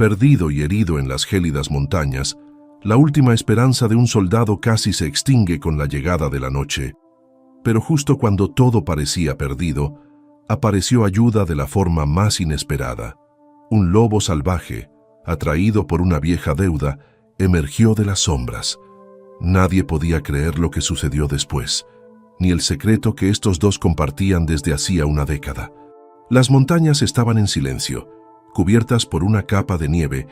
Perdido y herido en las gélidas montañas, la última esperanza de un soldado casi se extingue con la llegada de la noche. Pero justo cuando todo parecía perdido, apareció ayuda de la forma más inesperada. Un lobo salvaje, atraído por una vieja deuda, emergió de las sombras. Nadie podía creer lo que sucedió después, ni el secreto que estos dos compartían desde hacía una década. Las montañas estaban en silencio, cubiertas por una capa de nieve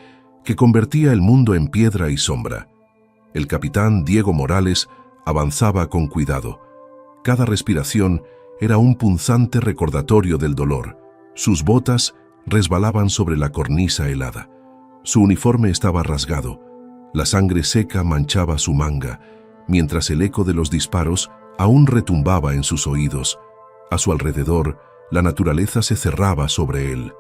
que convertía el mundo en piedra y sombra. El capitán Diego Morales avanzaba con cuidado. Cada respiración era un punzante recordatorio del dolor. Sus botas resbalaban sobre la cornisa helada. Su uniforme estaba rasgado. La sangre seca manchaba su manga, mientras el eco de los disparos aún retumbaba en sus oídos. A su alrededor, la naturaleza se cerraba sobre él.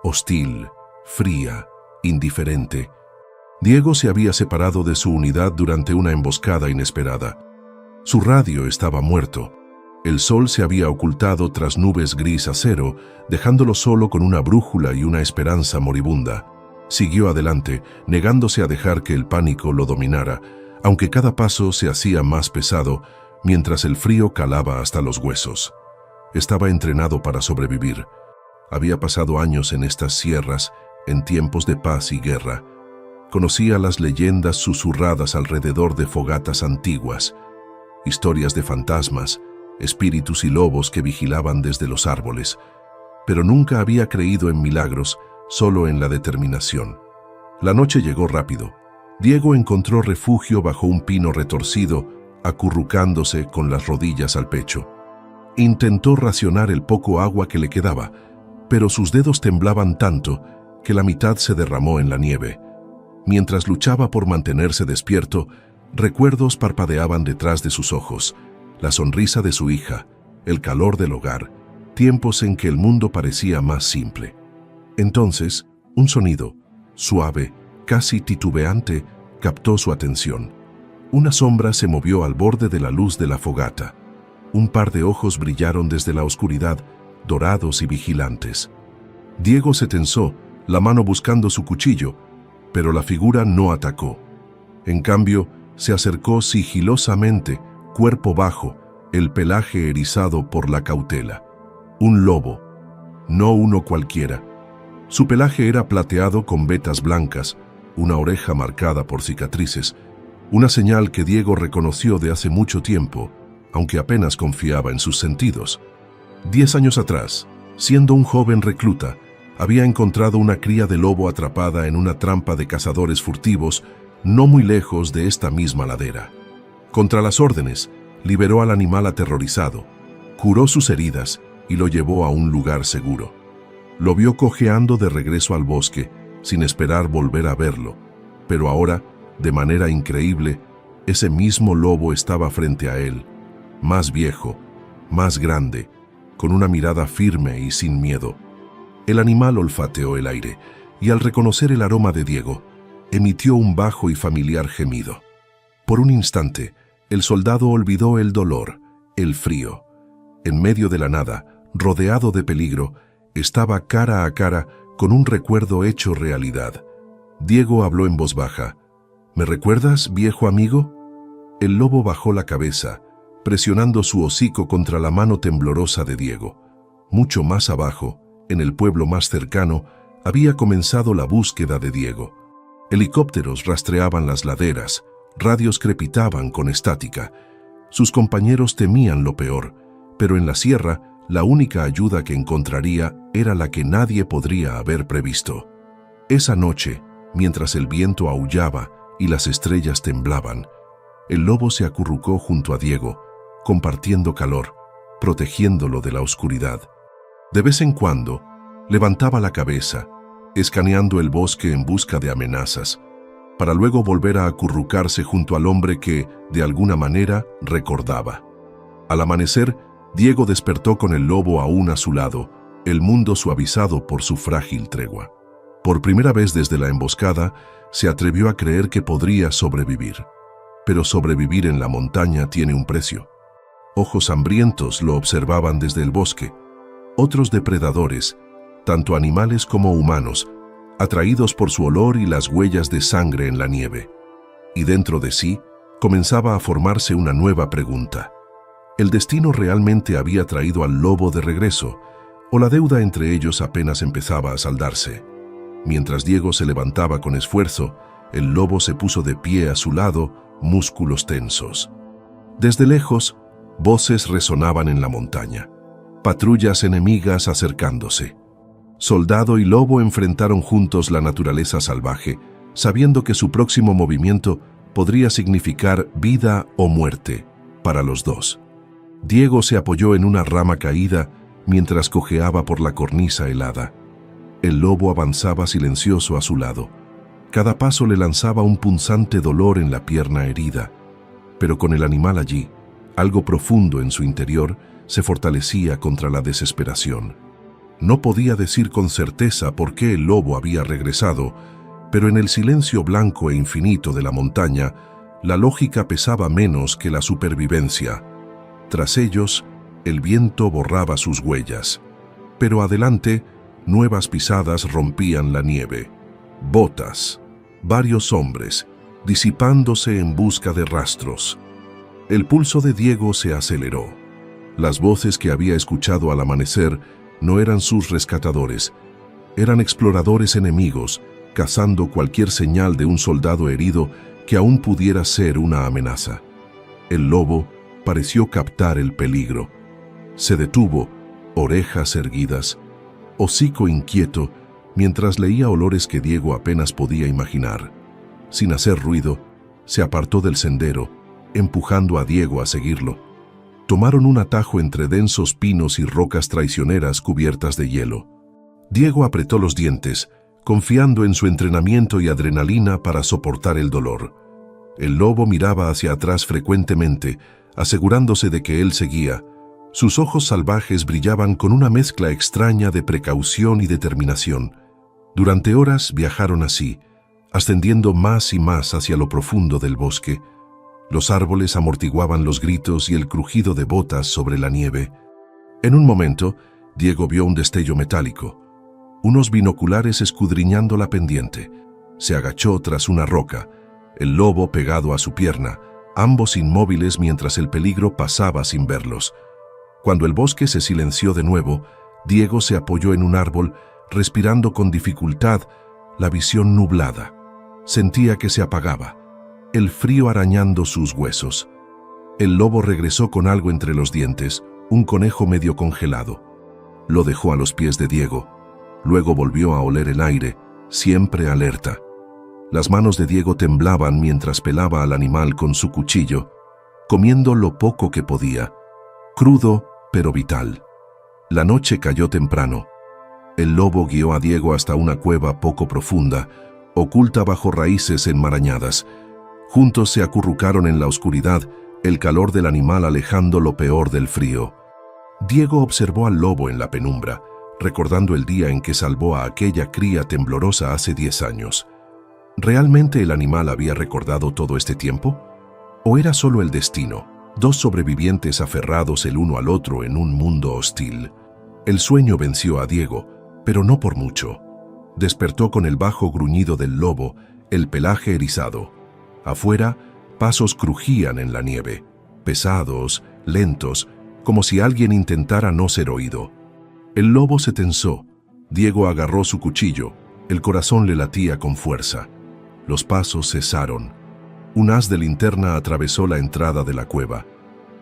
Hostil, fría, indiferente. Diego se había separado de su unidad durante una emboscada inesperada. Su radio estaba muerto. El sol se había ocultado tras nubes gris acero, dejándolo solo con una brújula y una esperanza moribunda. Siguió adelante, negándose a dejar que el pánico lo dominara, aunque cada paso se hacía más pesado, mientras el frío calaba hasta los huesos. Estaba entrenado para sobrevivir. Había pasado años en estas sierras, en tiempos de paz y guerra. Conocía las leyendas susurradas alrededor de fogatas antiguas, historias de fantasmas, espíritus y lobos que vigilaban desde los árboles, pero nunca había creído en milagros, solo en la determinación. La noche llegó rápido. Diego encontró refugio bajo un pino retorcido, acurrucándose con las rodillas al pecho. Intentó racionar el poco agua que le quedaba, pero sus dedos temblaban tanto que la mitad se derramó en la nieve. Mientras luchaba por mantenerse despierto, recuerdos parpadeaban detrás de sus ojos. La sonrisa de su hija, el calor del hogar, tiempos en que el mundo parecía más simple. Entonces, un sonido, suave, casi titubeante, captó su atención. Una sombra se movió al borde de la luz de la fogata. Un par de ojos brillaron desde la oscuridad, dorados y vigilantes. Diego se tensó, la mano buscando su cuchillo, pero la figura no atacó. En cambio, se acercó sigilosamente, cuerpo bajo, el pelaje erizado por la cautela. Un lobo, no uno cualquiera. Su pelaje era plateado con vetas blancas, una oreja marcada por cicatrices, una señal que Diego reconoció de hace mucho tiempo, aunque apenas confiaba en sus sentidos. 10 años atrás, siendo un joven recluta, había encontrado una cría de lobo atrapada en una trampa de cazadores furtivos, no muy lejos de esta misma ladera. Contra las órdenes, liberó al animal aterrorizado, curó sus heridas y lo llevó a un lugar seguro. Lo vio cojeando de regreso al bosque, sin esperar volver a verlo, pero ahora, de manera increíble, ese mismo lobo estaba frente a él, más viejo, más grande, con una mirada firme y sin miedo. El animal olfateó el aire, y al reconocer el aroma de Diego, emitió un bajo y familiar gemido. Por un instante, el soldado olvidó el dolor, el frío. En medio de la nada, rodeado de peligro, estaba cara a cara con un recuerdo hecho realidad. Diego habló en voz baja. ¿Me recuerdas, viejo amigo? El lobo bajó la cabeza, presionando su hocico contra la mano temblorosa de Diego. Mucho más abajo, en el pueblo más cercano, había comenzado la búsqueda de Diego. Helicópteros rastreaban las laderas, radios crepitaban con estática. Sus compañeros temían lo peor, pero en la sierra, la única ayuda que encontraría era la que nadie podría haber previsto. Esa noche, mientras el viento aullaba y las estrellas temblaban, el lobo se acurrucó junto a Diego, compartiendo calor, protegiéndolo de la oscuridad. De vez en cuando, levantaba la cabeza, escaneando el bosque en busca de amenazas, para luego volver a acurrucarse junto al hombre que, de alguna manera, recordaba. Al amanecer, Diego despertó con el lobo aún a su lado, el mundo suavizado por su frágil tregua. Por primera vez desde la emboscada, se atrevió a creer que podría sobrevivir. Pero sobrevivir en la montaña tiene un precio. Ojos hambrientos lo observaban desde el bosque. Otros depredadores, tanto animales como humanos, atraídos por su olor y las huellas de sangre en la nieve. Y dentro de sí comenzaba a formarse una nueva pregunta. ¿El destino realmente había traído al lobo de regreso, o la deuda entre ellos apenas empezaba a saldarse? Mientras Diego se levantaba con esfuerzo, el lobo se puso de pie a su lado, músculos tensos. Desde lejos, voces resonaban en la montaña. Patrullas enemigas acercándose. Soldado y lobo enfrentaron juntos la naturaleza salvaje, sabiendo que su próximo movimiento podría significar vida o muerte para los dos. Diego se apoyó en una rama caída mientras cojeaba por la cornisa helada. El lobo avanzaba silencioso a su lado. Cada paso le lanzaba un punzante dolor en la pierna herida, pero con el animal allí, algo profundo en su interior se fortalecía contra la desesperación. No podía decir con certeza por qué el lobo había regresado, pero en el silencio blanco e infinito de la montaña, la lógica pesaba menos que la supervivencia. Tras ellos, el viento borraba sus huellas, pero adelante, nuevas pisadas rompían la nieve. Botas, varios hombres, disipándose en busca de rastros. El pulso de Diego se aceleró. Las voces que había escuchado al amanecer no eran sus rescatadores, eran exploradores enemigos, cazando cualquier señal de un soldado herido que aún pudiera ser una amenaza. El lobo pareció captar el peligro. Se detuvo, orejas erguidas, hocico inquieto, mientras leía olores que Diego apenas podía imaginar. Sin hacer ruido, se apartó del sendero, empujando a Diego a seguirlo. Tomaron un atajo entre densos pinos y rocas traicioneras cubiertas de hielo. Diego apretó los dientes, confiando en su entrenamiento y adrenalina para soportar el dolor. El lobo miraba hacia atrás frecuentemente, asegurándose de que él seguía. Sus ojos salvajes brillaban con una mezcla extraña de precaución y determinación. Durante horas viajaron así, ascendiendo más y más hacia lo profundo del bosque. Los árboles amortiguaban los gritos y el crujido de botas sobre la nieve. En un momento, Diego vio un destello metálico, unos binoculares escudriñando la pendiente. Se agachó tras una roca, el lobo pegado a su pierna, ambos inmóviles mientras el peligro pasaba sin verlos. Cuando el bosque se silenció de nuevo, Diego se apoyó en un árbol, respirando con dificultad, la visión nublada. Sentía que se apagaba, el frío arañando sus huesos. El lobo regresó con algo entre los dientes, un conejo medio congelado. Lo dejó a los pies de Diego. Luego volvió a oler el aire, siempre alerta. Las manos de Diego temblaban mientras pelaba al animal con su cuchillo, comiendo lo poco que podía, crudo pero vital. La noche cayó temprano. El lobo guió a Diego hasta una cueva poco profunda, oculta bajo raíces enmarañadas. Juntos se acurrucaron en la oscuridad, el calor del animal alejando lo peor del frío. Diego observó al lobo en la penumbra, recordando el día en que salvó a aquella cría temblorosa hace 10 años. ¿Realmente el animal había recordado todo este tiempo? ¿O era solo el destino, dos sobrevivientes aferrados el uno al otro en un mundo hostil? El sueño venció a Diego, pero no por mucho. Despertó con el bajo gruñido del lobo, el pelaje erizado. Afuera, pasos crujían en la nieve, pesados, lentos, como si alguien intentara no ser oído. El lobo se tensó. Diego agarró su cuchillo. El corazón le latía con fuerza. Los pasos cesaron. Un haz de linterna atravesó la entrada de la cueva.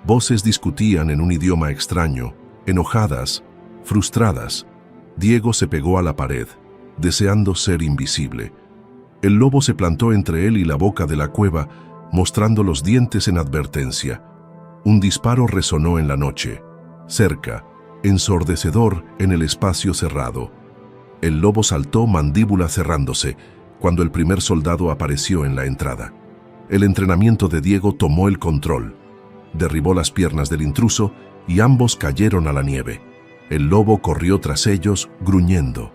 Voces discutían en un idioma extraño, enojadas, frustradas. Diego se pegó a la pared, deseando ser invisible. El lobo se plantó entre él y la boca de la cueva, mostrando los dientes en advertencia. Un disparo resonó en la noche, cerca, ensordecedor en el espacio cerrado. El lobo saltó, mandíbula cerrándose, cuando el primer soldado apareció en la entrada. El entrenamiento de Diego tomó el control. Derribó las piernas del intruso y ambos cayeron a la nieve. El lobo corrió tras ellos, gruñendo.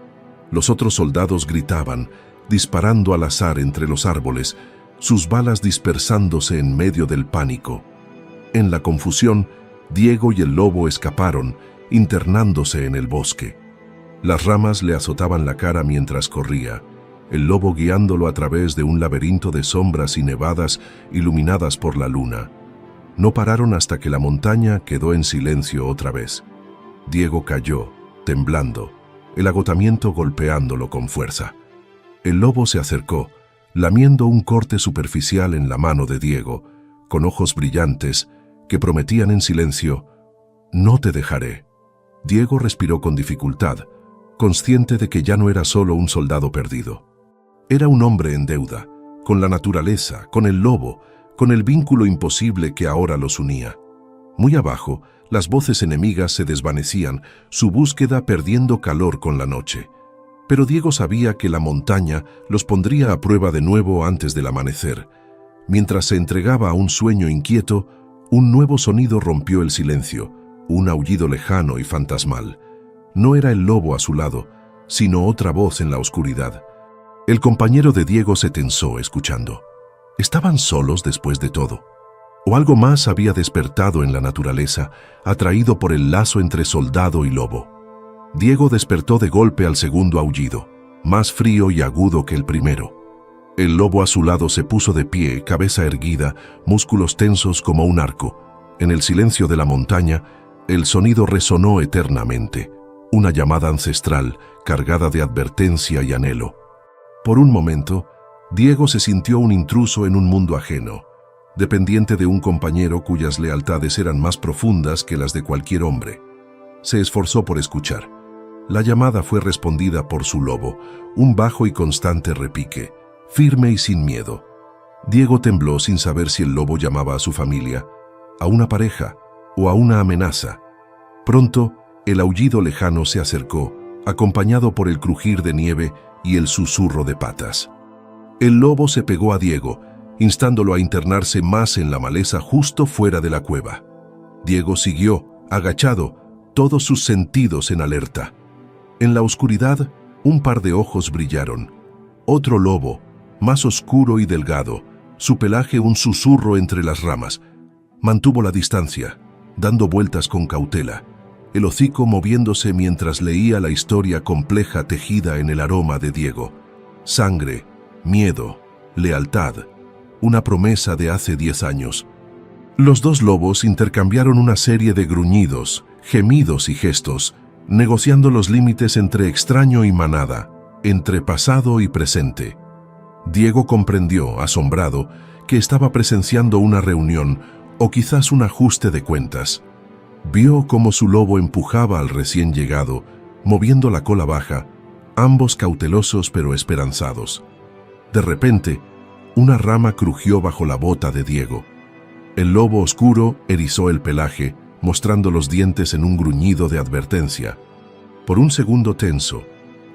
Los otros soldados gritaban, disparando al azar entre los árboles, sus balas dispersándose en medio del pánico. En la confusión, Diego y el lobo escaparon, internándose en el bosque. Las ramas le azotaban la cara mientras corría. el lobo guiándolo a través de un laberinto de sombras y nevadas iluminadas por la luna. No pararon hasta que la montaña quedó en silencio otra vez. Diego cayó, temblando, el agotamiento golpeándolo con fuerza. El lobo se acercó, lamiendo un corte superficial en la mano de Diego, con ojos brillantes que prometían en silencio: «No te dejaré». Diego respiró con dificultad, consciente de que ya no era solo un soldado perdido. Era un hombre en deuda, con la naturaleza, con el lobo, con el vínculo imposible que ahora los unía. Muy abajo, las voces enemigas se desvanecían, su búsqueda perdiendo calor con la noche. Pero Diego sabía que la montaña los pondría a prueba de nuevo antes del amanecer. Mientras se entregaba a un sueño inquieto, un nuevo sonido rompió el silencio, un aullido lejano y fantasmal. No era el lobo a su lado, sino otra voz en la oscuridad. El compañero de Diego se tensó escuchando. ¿Estaban solos después de todo? ¿O algo más había despertado en la naturaleza, atraído por el lazo entre soldado y lobo? Diego despertó de golpe al segundo aullido, más frío y agudo que el primero. El lobo a su lado se puso de pie, cabeza erguida, músculos tensos como un arco. En el silencio de la montaña, el sonido resonó eternamente, una llamada ancestral cargada de advertencia y anhelo. Por un momento, Diego se sintió un intruso en un mundo ajeno, dependiente de un compañero cuyas lealtades eran más profundas que las de cualquier hombre. Se esforzó por escuchar. La llamada fue respondida por su lobo, un bajo y constante repique, firme y sin miedo. Diego tembló sin saber si el lobo llamaba a su familia, a una pareja o a una amenaza. Pronto, el aullido lejano se acercó, acompañado por el crujir de nieve y el susurro de patas. El lobo se pegó a Diego, instándolo a internarse más en la maleza justo fuera de la cueva. Diego siguió, agachado, todos sus sentidos en alerta. En la oscuridad, un par de ojos brillaron. Otro lobo, más oscuro y delgado, su pelaje un susurro entre las ramas. Mantuvo la distancia, dando vueltas con cautela, el hocico moviéndose mientras leía la historia compleja tejida en el aroma de Diego. Sangre, miedo, lealtad, una promesa de hace 10 años. Los dos lobos intercambiaron una serie de gruñidos, gemidos y gestos, negociando los límites entre extraño y manada, entre pasado y presente. Diego comprendió, asombrado, que estaba presenciando una reunión o quizás un ajuste de cuentas. Vio cómo su lobo empujaba al recién llegado, moviendo la cola baja, ambos cautelosos pero esperanzados. De repente, una rama crujió bajo la bota de Diego. El lobo oscuro erizó el pelaje, mostrando los dientes en un gruñido de advertencia. Por un segundo tenso,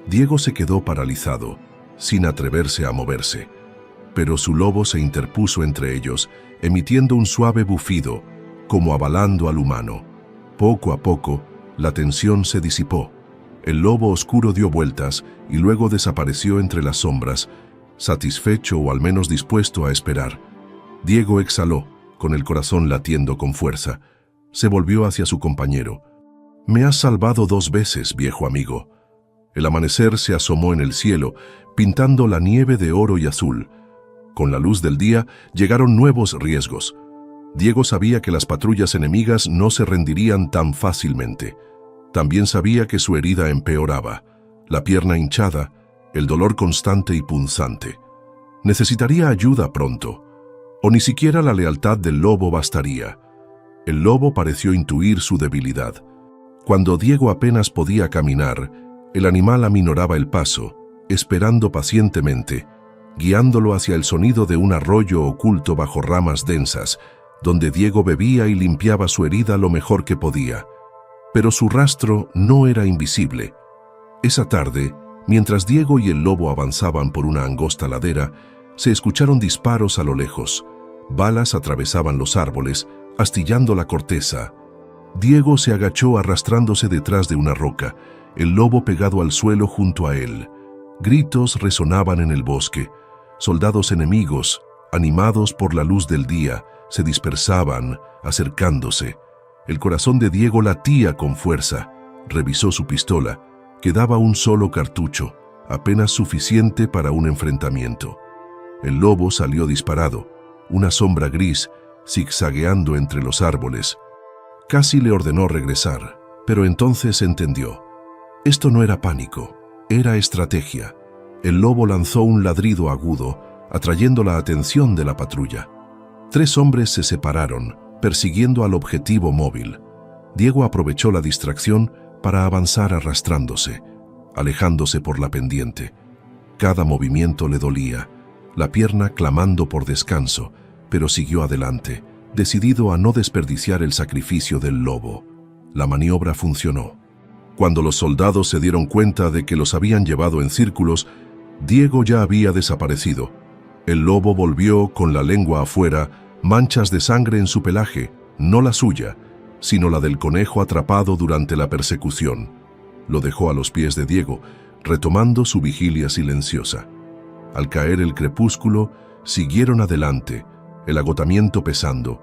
Diego se quedó paralizado, sin atreverse a moverse. Pero su lobo se interpuso entre ellos, emitiendo un suave bufido, como avalando al humano. Poco a poco, la tensión se disipó. El lobo oscuro dio vueltas y luego desapareció entre las sombras, satisfecho o al menos dispuesto a esperar. Diego exhaló, con el corazón latiendo con fuerza. Se volvió hacia su compañero. «Me has salvado 2 veces, viejo amigo». El amanecer se asomó en el cielo, pintando la nieve de oro y azul. Con la luz del día llegaron nuevos riesgos. Diego sabía que las patrullas enemigas no se rendirían tan fácilmente. También sabía que su herida empeoraba, la pierna hinchada, el dolor constante y punzante. Necesitaría ayuda pronto, o ni siquiera la lealtad del lobo bastaría. El lobo pareció intuir su debilidad. Cuando Diego apenas podía caminar, el animal aminoraba el paso, esperando pacientemente, guiándolo hacia el sonido de un arroyo oculto bajo ramas densas, donde Diego bebía y limpiaba su herida lo mejor que podía. Pero su rastro no era invisible. Esa tarde, mientras Diego y el lobo avanzaban por una angosta ladera, se escucharon disparos a lo lejos. Balas atravesaban los árboles, astillando la corteza. Diego se agachó arrastrándose detrás de una roca, el lobo pegado al suelo junto a él. Gritos resonaban en el bosque. Soldados enemigos, animados por la luz del día, se dispersaban, acercándose. El corazón de Diego latía con fuerza. Revisó su pistola. Quedaba un solo cartucho. apenas suficiente para un enfrentamiento. El lobo salió disparado, una sombra gris zigzagueando entre los árboles. Casi le ordenó regresar, pero entonces entendió. Esto no era pánico, era estrategia. El lobo lanzó un ladrido agudo, atrayendo la atención de la patrulla. 3 hombres se separaron, persiguiendo al objetivo móvil. Diego aprovechó la distracción para avanzar arrastrándose, alejándose por la pendiente. Cada movimiento le dolía, la pierna clamando por descanso, pero siguió adelante, decidido a no desperdiciar el sacrificio del lobo. La maniobra funcionó. Cuando los soldados se dieron cuenta de que los habían llevado en círculos, Diego ya había desaparecido. El lobo volvió con la lengua afuera, manchas de sangre en su pelaje, no la suya, sino la del conejo atrapado durante la persecución. Lo dejó a los pies de Diego, retomando su vigilia silenciosa. Al caer el crepúsculo, siguieron adelante, el agotamiento pesando.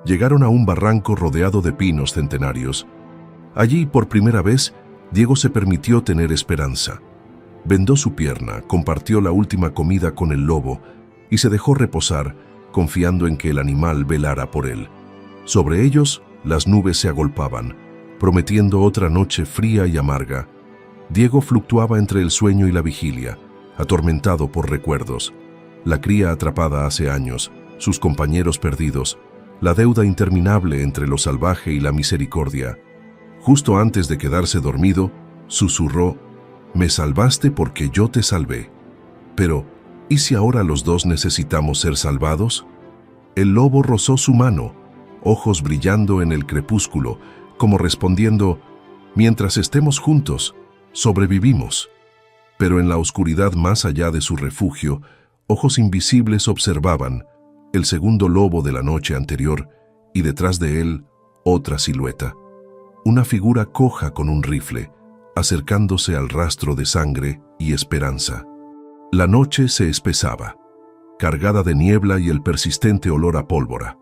Llegaron a un barranco rodeado de pinos centenarios. Allí, por primera vez, Diego se permitió tener esperanza. Vendó su pierna, compartió la última comida con el lobo y se dejó reposar, confiando en que el animal velara por él. Sobre ellos, las nubes se agolpaban, prometiendo otra noche fría y amarga. Diego fluctuaba entre el sueño y la vigilia, atormentado por recuerdos. La cría atrapada hace años, sus compañeros perdidos, la deuda interminable entre lo salvaje y la misericordia. Justo antes de quedarse dormido, susurró: «Me salvaste porque yo te salvé. Pero, ¿y si ahora los dos necesitamos ser salvados?» El lobo rozó su mano, ojos brillando en el crepúsculo, como respondiendo: «Mientras estemos juntos, sobrevivimos». Pero en la oscuridad más allá de su refugio, ojos invisibles observaban el segundo lobo de la noche anterior y detrás de él otra silueta. Una figura coja con un rifle, acercándose al rastro de sangre y esperanza. La noche se espesaba, cargada de niebla y el persistente olor a pólvora.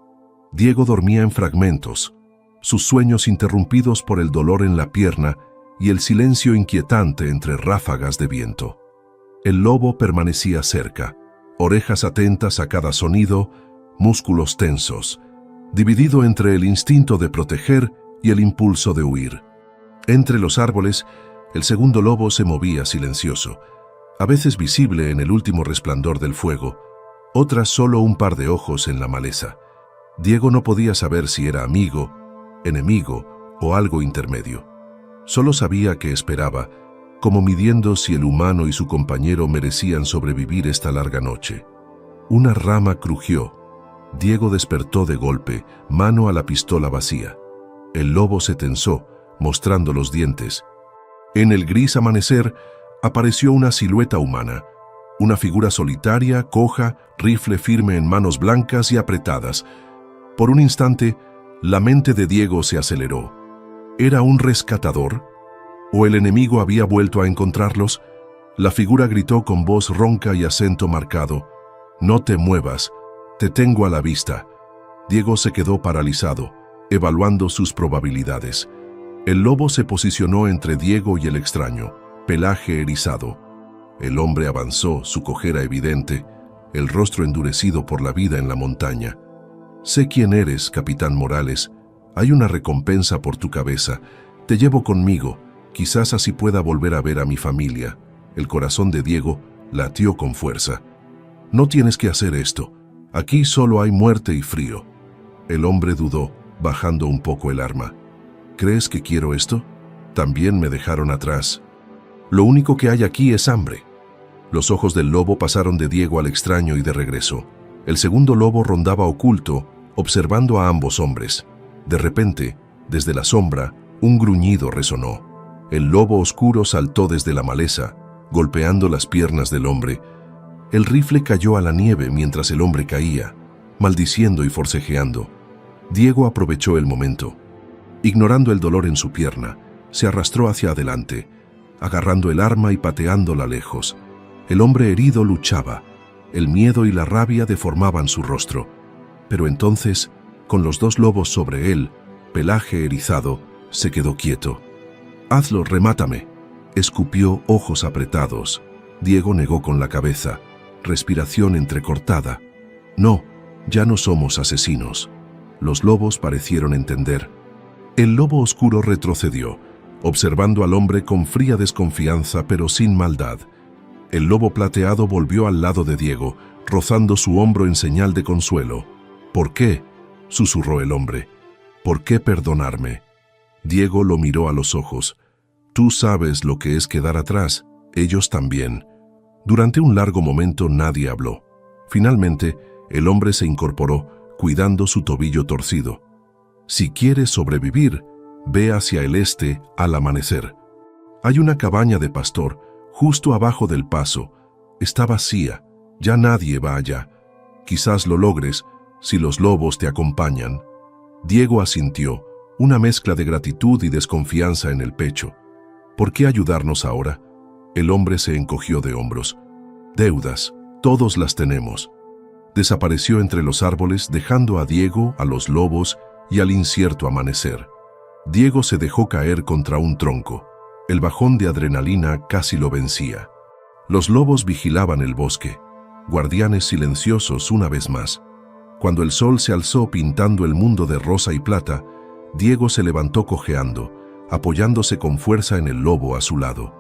Diego dormía en fragmentos, sus sueños interrumpidos por el dolor en la pierna y el silencio inquietante entre ráfagas de viento. El lobo permanecía cerca, orejas atentas a cada sonido, músculos tensos, dividido entre el instinto de proteger y el impulso de huir. Entre los árboles, el segundo lobo se movía silencioso, a veces visible en el último resplandor del fuego, otras solo un par de ojos en la maleza. Diego no podía saber si era amigo, enemigo o algo intermedio. Solo sabía que esperaba, como midiendo si el humano y su compañero merecían sobrevivir esta larga noche. Una rama crujió. Diego despertó de golpe, mano a la pistola vacía. El lobo se tensó, mostrando los dientes. En el gris amanecer apareció una silueta humana, una figura solitaria, coja, rifle firme en manos blancas y apretadas. Por un instante, la mente de Diego se aceleró. ¿Era un rescatador? ¿O el enemigo había vuelto a encontrarlos? La figura gritó con voz ronca y acento marcado: «No te muevas, te tengo a la vista». Diego se quedó paralizado, evaluando sus probabilidades. El lobo se posicionó entre Diego y el extraño, pelaje erizado. El hombre avanzó, su cojera evidente, el rostro endurecido por la vida en la montaña. «Sé quién eres, Capitán Morales. Hay una recompensa por tu cabeza. Te llevo conmigo. Quizás así pueda volver a ver a mi familia». El corazón de Diego latió con fuerza. «No tienes que hacer esto. Aquí solo hay muerte y frío». El hombre dudó, bajando un poco el arma. «¿Crees que quiero esto? También me dejaron atrás. Lo único que hay aquí es hambre». Los ojos del lobo pasaron de Diego al extraño y de regreso. El segundo lobo rondaba oculto, observando a ambos hombres. De repente, desde la sombra, un gruñido resonó. El lobo oscuro saltó desde la maleza, golpeando las piernas del hombre. El rifle cayó a la nieve mientras el hombre caía, maldiciendo y forcejeando. Diego aprovechó el momento. Ignorando el dolor en su pierna, se arrastró hacia adelante, agarrando el arma y pateándola lejos. El hombre herido luchaba. El miedo y la rabia deformaban su rostro. Pero entonces, con los dos lobos sobre él, pelaje erizado, se quedó quieto. «Hazlo, remátame», escupió, ojos apretados. Diego negó con la cabeza, respiración entrecortada. No, ya no somos asesinos. Los lobos parecieron entender. El lobo oscuro retrocedió, observando al hombre con fría desconfianza pero sin maldad. El lobo plateado volvió al lado de Diego, rozando su hombro en señal de consuelo. «¿Por qué?», susurró el hombre. «¿Por qué perdonarme?». Diego lo miró a los ojos. «Tú sabes lo que es quedar atrás, ellos también». Durante un largo momento nadie habló. Finalmente, el hombre se incorporó, cuidando su tobillo torcido. «Si quieres sobrevivir, ve hacia el este al amanecer. Hay una cabaña de pastor justo abajo del paso. Está vacía, ya nadie va allá. Quizás lo logres si los lobos te acompañan». Diego asintió, una mezcla de gratitud y desconfianza en el pecho. «¿Por qué ayudarnos ahora?». El hombre se encogió de hombros. «Deudas, todos las tenemos». Desapareció entre los árboles, dejando a Diego, a los lobos y al incierto amanecer. Diego se dejó caer contra un tronco. El bajón de adrenalina casi lo vencía. Los lobos vigilaban el bosque, guardianes silenciosos una vez más. Cuando el sol se alzó pintando el mundo de rosa y plata, Diego se levantó cojeando, apoyándose con fuerza en el lobo a su lado.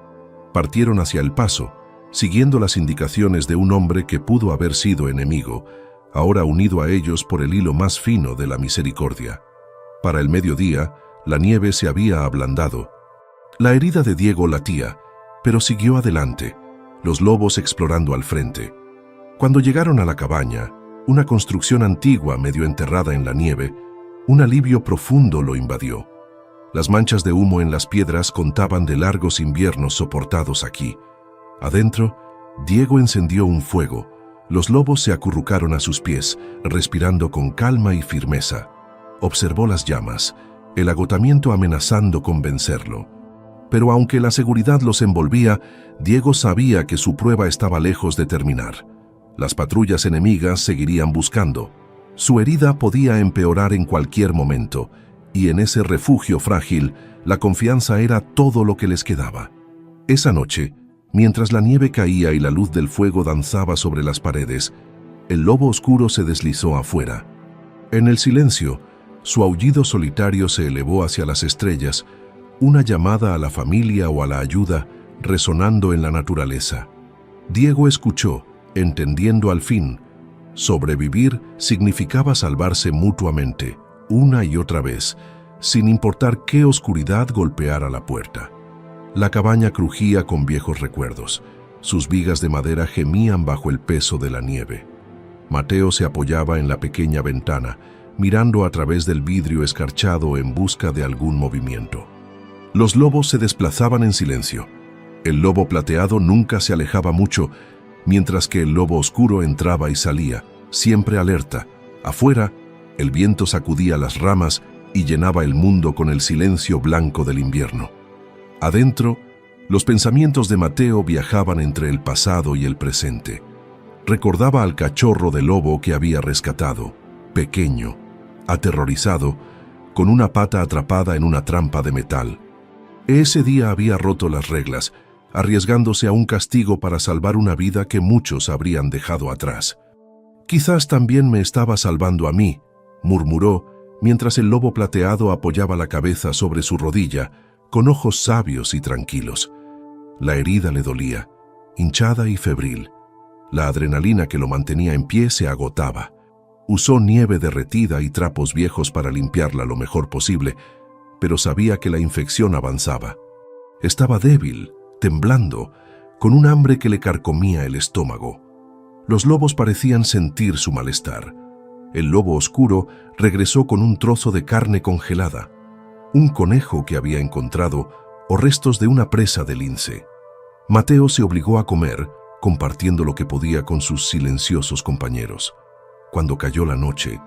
Partieron hacia el paso, siguiendo las indicaciones de un hombre que pudo haber sido enemigo, ahora unido a ellos por el hilo más fino de la misericordia. Para el mediodía, la nieve se había ablandado. La herida de Diego latía, pero siguió adelante, los lobos explorando al frente. Cuando llegaron a la cabaña, una construcción antigua medio enterrada en la nieve, un alivio profundo lo invadió. Las manchas de humo en las piedras contaban de largos inviernos soportados aquí. Adentro, Diego encendió un fuego. Los lobos se acurrucaron a sus pies, respirando con calma y firmeza. Observó las llamas, el agotamiento amenazando con vencerlo. Pero aunque la seguridad los envolvía, Diego sabía que su prueba estaba lejos de terminar. Las patrullas enemigas seguirían buscando. Su herida podía empeorar en cualquier momento, y en ese refugio frágil, la confianza era todo lo que les quedaba. Esa noche, mientras la nieve caía y la luz del fuego danzaba sobre las paredes, el lobo oscuro se deslizó afuera. En el silencio, su aullido solitario se elevó hacia las estrellas, una llamada a la familia o a la ayuda resonando en la naturaleza. Diego escuchó, entendiendo al fin. Sobrevivir significaba salvarse mutuamente, una y otra vez, sin importar qué oscuridad golpeara la puerta. La cabaña crujía con viejos recuerdos. Sus vigas de madera gemían bajo el peso de la nieve. Mateo se apoyaba en la pequeña ventana, mirando a través del vidrio escarchado en busca de algún movimiento. Los lobos se desplazaban en silencio. El lobo plateado nunca se alejaba mucho, mientras que el lobo oscuro entraba y salía, siempre alerta. Afuera, el viento sacudía las ramas y llenaba el mundo con el silencio blanco del invierno. Adentro, los pensamientos de Mateo viajaban entre el pasado y el presente. Recordaba al cachorro de lobo que había rescatado, pequeño, aterrorizado, con una pata atrapada en una trampa de metal. Ese día había roto las reglas, arriesgándose a un castigo para salvar una vida que muchos habrían dejado atrás. «Quizás también me estaba salvando a mí», murmuró, mientras el lobo plateado apoyaba la cabeza sobre su rodilla, con ojos sabios y tranquilos. La herida le dolía, hinchada y febril. La adrenalina que lo mantenía en pie se agotaba. Usó nieve derretida y trapos viejos para limpiarla lo mejor posible, pero sabía que la infección avanzaba. Estaba débil, temblando, con un hambre que le carcomía el estómago. Los lobos parecían sentir su malestar. El lobo oscuro regresó con un trozo de carne congelada, un conejo que había encontrado o restos de una presa de lince. Mateo se obligó a comer, compartiendo lo que podía con sus silenciosos compañeros. Cuando cayó la noche,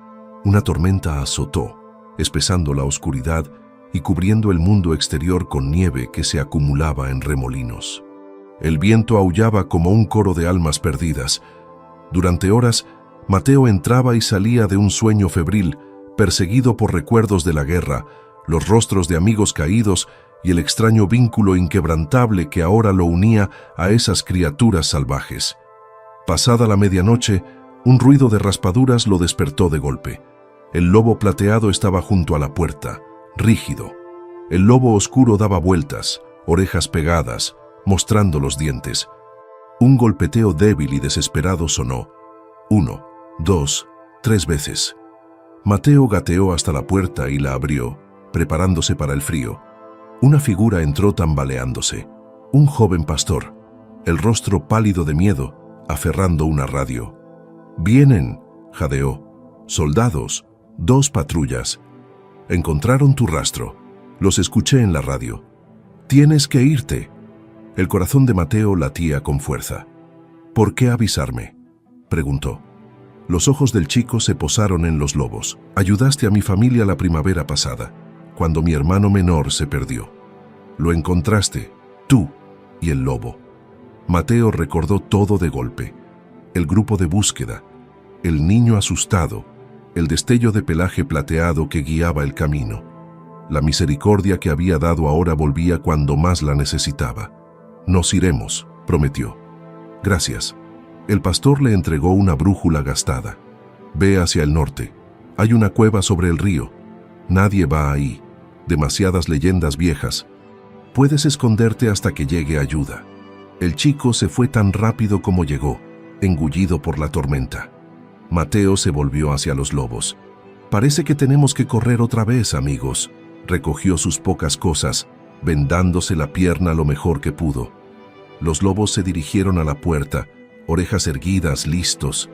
una tormenta azotó, espesando la oscuridad y cubriendo el mundo exterior con nieve que se acumulaba en remolinos. El viento aullaba como un coro de almas perdidas. Durante horas, Mateo entraba y salía de un sueño febril, perseguido por recuerdos de la guerra, los rostros de amigos caídos y el extraño vínculo inquebrantable que ahora lo unía a esas criaturas salvajes. Pasada la medianoche, un ruido de raspaduras lo despertó de golpe. El lobo plateado estaba junto a la puerta, rígido. El lobo oscuro daba vueltas, orejas pegadas, mostrando los dientes. Un golpeteo débil y desesperado sonó. 1, 2, 3 veces. Mateo gateó hasta la puerta y la abrió, preparándose para el frío. Una figura entró tambaleándose. Un joven pastor, el rostro pálido de miedo, aferrando una radio. «Vienen», jadeó. «Soldados, 2 patrullas. Encontraron tu rastro. Los escuché en la radio. Tienes que irte». El corazón de Mateo latía con fuerza. «¿Por qué avisarme?», preguntó. Los ojos del chico se posaron en los lobos. «Ayudaste a mi familia la primavera pasada, cuando mi hermano menor se perdió. Lo encontraste, tú y el lobo». Mateo recordó todo de golpe. El grupo de búsqueda, el niño asustado, el destello de pelaje plateado que guiaba el camino. La misericordia que había dado ahora volvía cuando más la necesitaba. «Nos iremos», prometió. «Gracias». El pastor le entregó una brújula gastada. «Ve hacia el norte. Hay una cueva sobre el río. Nadie va ahí. Demasiadas leyendas viejas. Puedes esconderte hasta que llegue ayuda». El chico se fue tan rápido como llegó, engullido por la tormenta. Mateo se volvió hacia los lobos. «Parece que tenemos que correr otra vez, amigos». Recogió sus pocas cosas, vendándose la pierna lo mejor que pudo. Los lobos se dirigieron a la puerta, orejas erguidas, listos.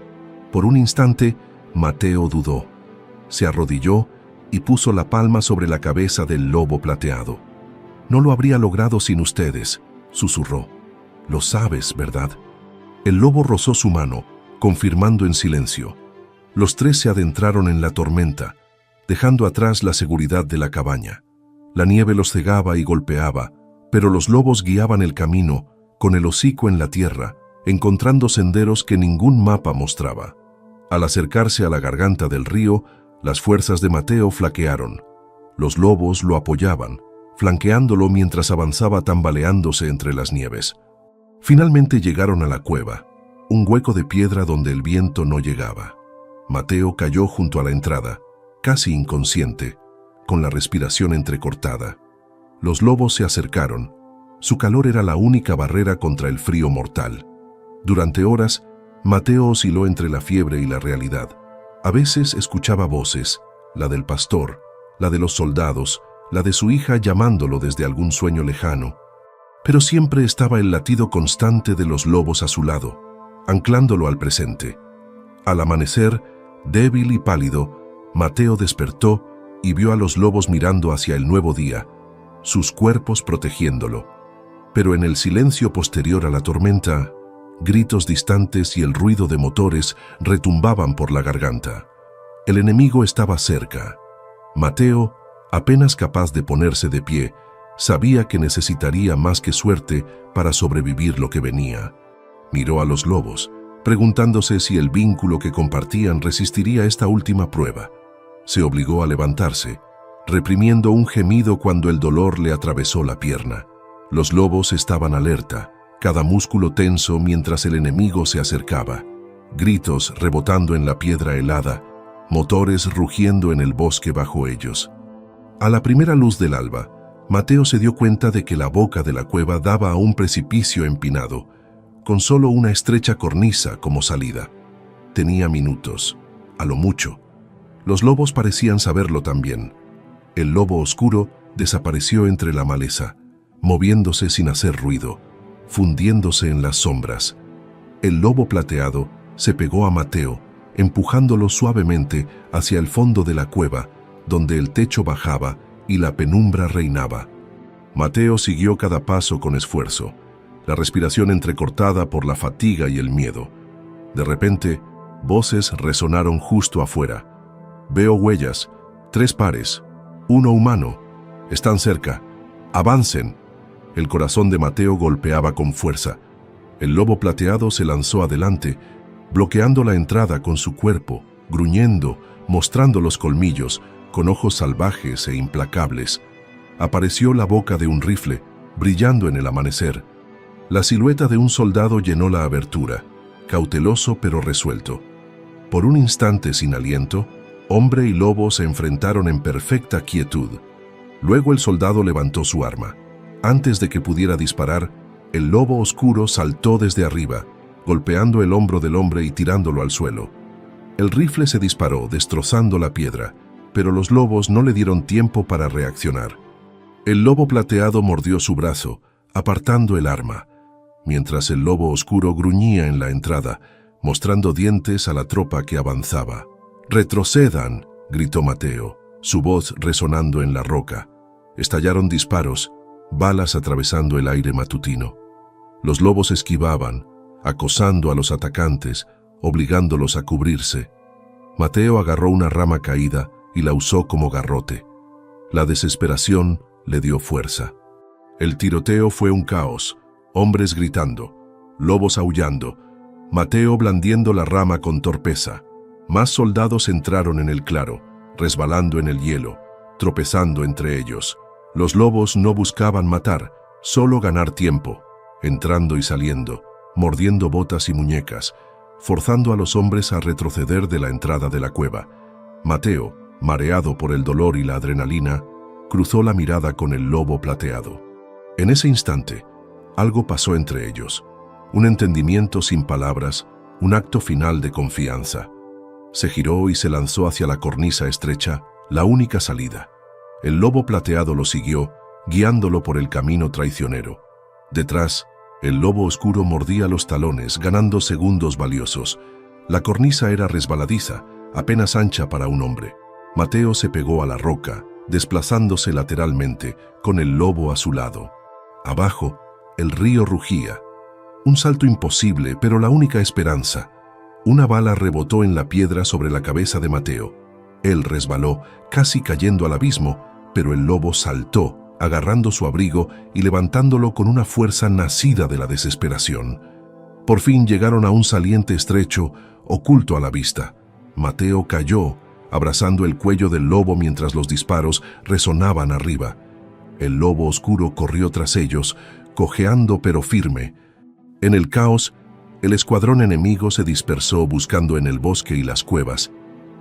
Por un instante, Mateo dudó. Se arrodilló y puso la palma sobre la cabeza del lobo plateado. «No lo habría logrado sin ustedes», susurró. «Lo sabes, ¿verdad?». El lobo rozó su mano, confirmando en silencio. Los 3 se adentraron en la tormenta, dejando atrás la seguridad de la cabaña. La nieve los cegaba y golpeaba, pero los lobos guiaban el camino, con el hocico en la tierra, encontrando senderos que ningún mapa mostraba. Al acercarse a la garganta del río, las fuerzas de Mateo flaquearon. Los lobos lo apoyaban, flanqueándolo mientras avanzaba tambaleándose entre las nieves. Finalmente llegaron a la cueva, un hueco de piedra donde el viento no llegaba. Mateo cayó junto a la entrada, casi inconsciente, con la respiración entrecortada. Los lobos se acercaron. Su calor era la única barrera contra el frío mortal. Durante horas, Mateo osciló entre la fiebre y la realidad. A veces escuchaba voces, la del pastor, la de los soldados, la de su hija llamándolo desde algún sueño lejano. Pero siempre estaba el latido constante de los lobos a su lado, anclándolo al presente. Al amanecer, débil y pálido, Mateo despertó y vio a los lobos mirando hacia el nuevo día, sus cuerpos protegiéndolo. Pero en el silencio posterior a la tormenta, gritos distantes y el ruido de motores retumbaban por la garganta. El enemigo estaba cerca. Mateo, apenas capaz de ponerse de pie, sabía que necesitaría más que suerte para sobrevivir lo que venía. Miró a los lobos, preguntándose si el vínculo que compartían resistiría esta última prueba. Se obligó a levantarse, reprimiendo un gemido cuando el dolor le atravesó la pierna. Los lobos estaban alerta, cada músculo tenso mientras el enemigo se acercaba. Gritos rebotando en la piedra helada, motores rugiendo en el bosque bajo ellos. A la primera luz del alba, Mateo se dio cuenta de que la boca de la cueva daba a un precipicio empinado, con solo una estrecha cornisa como salida. Tenía minutos, a lo mucho. Los lobos parecían saberlo también. El lobo oscuro desapareció entre la maleza, moviéndose sin hacer ruido, fundiéndose en las sombras. El lobo plateado se pegó a Mateo, empujándolo suavemente hacia el fondo de la cueva, donde el techo bajaba y la penumbra reinaba. Mateo siguió cada paso con esfuerzo, la respiración entrecortada por la fatiga y el miedo. De repente, voces resonaron justo afuera. «Veo huellas, 3 pares, 1 humano. Están cerca. ¡Avancen!». El corazón de Mateo golpeaba con fuerza. El lobo plateado se lanzó adelante, bloqueando la entrada con su cuerpo, gruñendo, mostrando los colmillos, con ojos salvajes e implacables. Apareció la boca de un rifle, brillando en el amanecer. La silueta de un soldado llenó la abertura, cauteloso pero resuelto. Por un instante sin aliento, hombre y lobo se enfrentaron en perfecta quietud. Luego el soldado levantó su arma. Antes de que pudiera disparar, el lobo oscuro saltó desde arriba, golpeando el hombro del hombre y tirándolo al suelo. El rifle se disparó, destrozando la piedra, pero los lobos no le dieron tiempo para reaccionar. El lobo plateado mordió su brazo, apartando el arma, mientras el lobo oscuro gruñía en la entrada, mostrando dientes a la tropa que avanzaba. «¡Retrocedan!», gritó Mateo, su voz resonando en la roca. Estallaron disparos, balas atravesando el aire matutino. Los lobos esquivaban, acosando a los atacantes, obligándolos a cubrirse. Mateo agarró una rama caída y la usó como garrote. La desesperación le dio fuerza. El tiroteo fue un caos, hombres gritando, lobos aullando, Mateo blandiendo la rama con torpeza. Más soldados entraron en el claro, resbalando en el hielo, tropezando entre ellos. Los lobos no buscaban matar, solo ganar tiempo, entrando y saliendo, mordiendo botas y muñecas, forzando a los hombres a retroceder de la entrada de la cueva. Mateo, mareado por el dolor y la adrenalina, cruzó la mirada con el lobo plateado. En ese instante, algo pasó entre ellos. Un entendimiento sin palabras, un acto final de confianza. Se giró y se lanzó hacia la cornisa estrecha, la única salida. El lobo plateado lo siguió, guiándolo por el camino traicionero. Detrás, el lobo oscuro mordía los talones, ganando segundos valiosos. La cornisa era resbaladiza, apenas ancha para un hombre. Mateo se pegó a la roca, desplazándose lateralmente, con el lobo a su lado. Abajo, el río rugía. Un salto imposible, pero la única esperanza. Una bala rebotó en la piedra sobre la cabeza de Mateo. Él resbaló, casi cayendo al abismo, pero el lobo saltó, agarrando su abrigo y levantándolo con una fuerza nacida de la desesperación. Por fin llegaron a un saliente estrecho, oculto a la vista. Mateo cayó, abrazando el cuello del lobo mientras los disparos resonaban arriba. El lobo oscuro corrió tras ellos, cojeando pero firme. En el caos, el escuadrón enemigo se dispersó buscando en el bosque y las cuevas,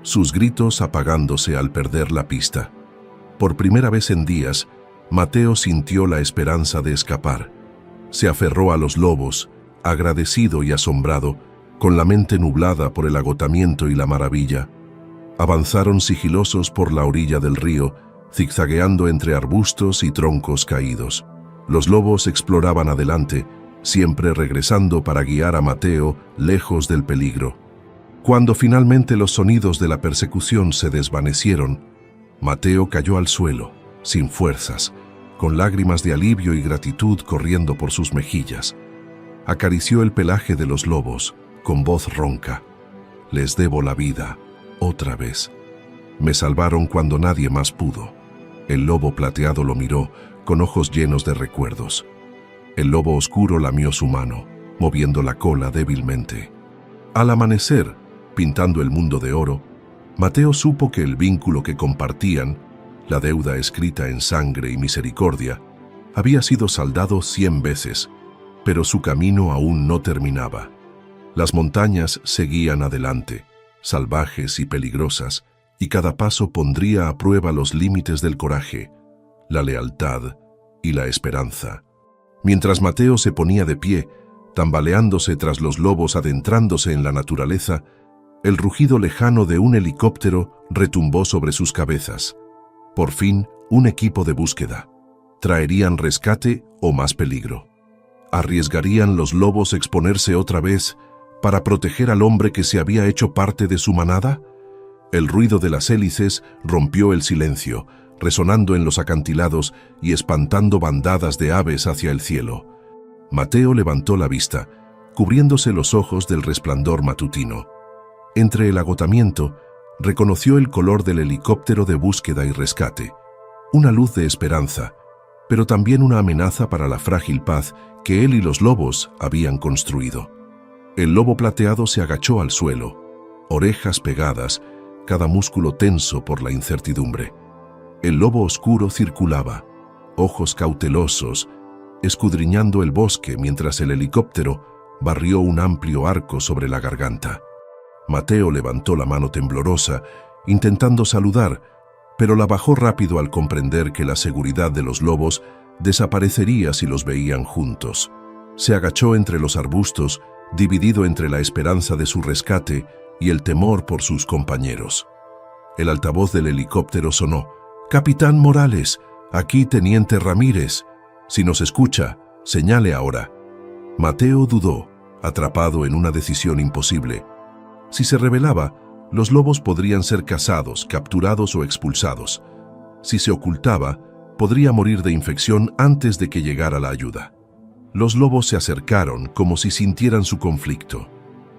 sus gritos apagándose al perder la pista. Por primera vez en días, Mateo sintió la esperanza de escapar. Se aferró a los lobos, agradecido y asombrado, con la mente nublada por el agotamiento y la maravilla. Avanzaron sigilosos por la orilla del río, zigzagueando entre arbustos y troncos caídos. Los lobos exploraban adelante, siempre regresando para guiar a Mateo lejos del peligro. Cuando finalmente los sonidos de la persecución se desvanecieron, Mateo cayó al suelo, sin fuerzas, con lágrimas de alivio y gratitud corriendo por sus mejillas. Acarició el pelaje de los lobos, con voz ronca. «Les debo la vida, otra vez. Me salvaron cuando nadie más pudo». El lobo plateado lo miró, con ojos llenos de recuerdos. El lobo oscuro lamió su mano, moviendo la cola débilmente. Al amanecer, pintando el mundo de oro, Mateo supo que el vínculo que compartían, la deuda escrita en sangre y misericordia, había sido saldado 100 veces, pero su camino aún no terminaba. Las montañas seguían adelante, salvajes y peligrosas, y cada paso pondría a prueba los límites del coraje, la lealtad y la esperanza. Mientras Mateo se ponía de pie, tambaleándose tras los lobos adentrándose en la naturaleza, el rugido lejano de un helicóptero retumbó sobre sus cabezas. Por fin, un equipo de búsqueda. ¿Traerían rescate o más peligro? ¿Arriesgarían los lobos exponerse otra vez para proteger al hombre que se había hecho parte de su manada? El ruido de las hélices rompió el silencio, resonando en los acantilados y espantando bandadas de aves hacia el cielo. Mateo levantó la vista, cubriéndose los ojos del resplandor matutino. Entre el agotamiento, reconoció el color del helicóptero de búsqueda y rescate, una luz de esperanza, pero también una amenaza para la frágil paz que él y los lobos habían construido. El lobo plateado se agachó al suelo, orejas pegadas, cada músculo tenso por la incertidumbre. El lobo oscuro circulaba, ojos cautelosos, escudriñando el bosque mientras el helicóptero barrió un amplio arco sobre la garganta. Mateo levantó la mano temblorosa, intentando saludar, pero la bajó rápido al comprender que la seguridad de los lobos desaparecería si los veían juntos. Se agachó entre los arbustos, dividido entre la esperanza de su rescate y el temor por sus compañeros. El altavoz del helicóptero sonó. «Capitán Morales, aquí Teniente Ramírez. Si nos escucha, señale ahora». Mateo dudó, atrapado en una decisión imposible. Si se rebelaba, los lobos podrían ser cazados, capturados o expulsados. Si se ocultaba, podría morir de infección antes de que llegara la ayuda. Los lobos se acercaron como si sintieran su conflicto.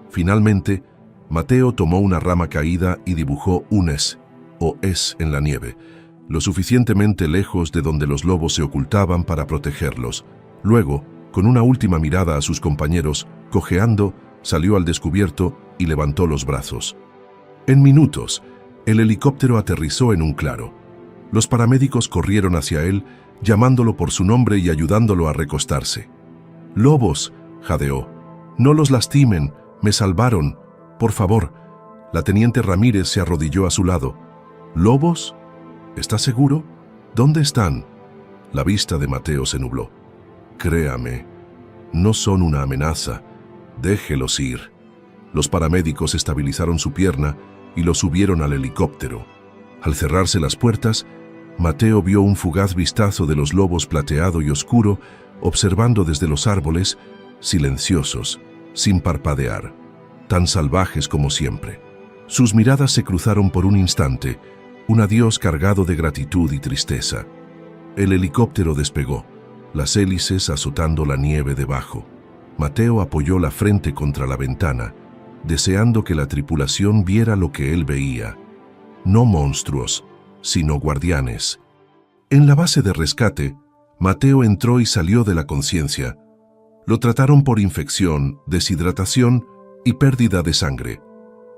Finalmente, Mateo tomó una rama caída y dibujó un S o S en la nieve, lo suficientemente lejos de donde los lobos se ocultaban para protegerlos. Luego, con una última mirada a sus compañeros, cojeando, salió al descubierto y levantó los brazos. En minutos, el helicóptero aterrizó en un claro. Los paramédicos corrieron hacia él, llamándolo por su nombre y ayudándolo a recostarse. «Lobos», jadeó. «No los lastimen, me salvaron. Por favor». La teniente Ramírez se arrodilló a su lado. «¿Lobos? ¿Estás seguro? ¿Dónde están?» La vista de Mateo se nubló. «Créame, no son una amenaza. Déjelos ir». Los paramédicos estabilizaron su pierna y lo subieron al helicóptero. Al cerrarse las puertas, Mateo vio un fugaz vistazo de los lobos plateado y oscuro, observando desde los árboles, silenciosos, sin parpadear, tan salvajes como siempre. Sus miradas se cruzaron por un instante, un adiós cargado de gratitud y tristeza. El helicóptero despegó, las hélices azotando la nieve debajo. Mateo apoyó la frente contra la ventana, deseando que la tripulación viera lo que él veía. No monstruos, sino guardianes. En la base de rescate, Mateo entró y salió de la conciencia. Lo trataron por infección, deshidratación y pérdida de sangre.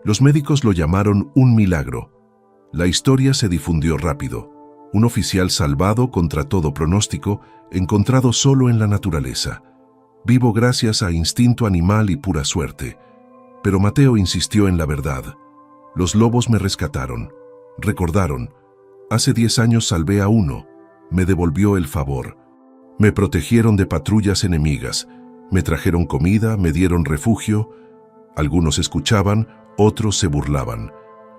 Los médicos lo llamaron un milagro. La historia se difundió rápido. Un oficial salvado contra todo pronóstico, encontrado solo en la naturaleza. Vivo gracias a instinto animal y pura suerte. Pero Mateo insistió en la verdad. Los lobos me rescataron. Recordaron. Hace 10 años salvé a uno. Me devolvió el favor. Me protegieron de patrullas enemigas. Me trajeron comida, me dieron refugio. Algunos escuchaban, otros se burlaban.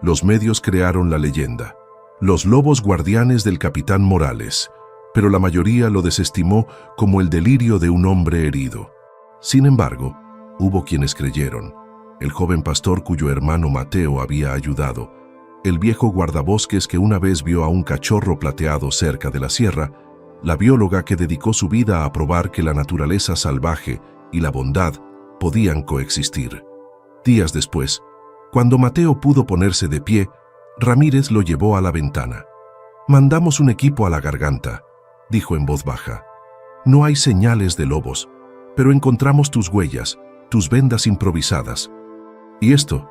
Los medios crearon la leyenda. Los lobos guardianes del capitán Morales. Pero la mayoría lo desestimó como el delirio de un hombre herido. Sin embargo, hubo quienes creyeron. El joven pastor cuyo hermano Mateo había ayudado, el viejo guardabosques que una vez vio a un cachorro plateado cerca de la sierra, la bióloga que dedicó su vida a probar que la naturaleza salvaje y la bondad podían coexistir. Días después, cuando Mateo pudo ponerse de pie, Ramírez lo llevó a la ventana. «Mandamos un equipo a la garganta», dijo en voz baja. «No hay señales de lobos, pero encontramos tus huellas, tus vendas improvisadas. ¿Y esto?».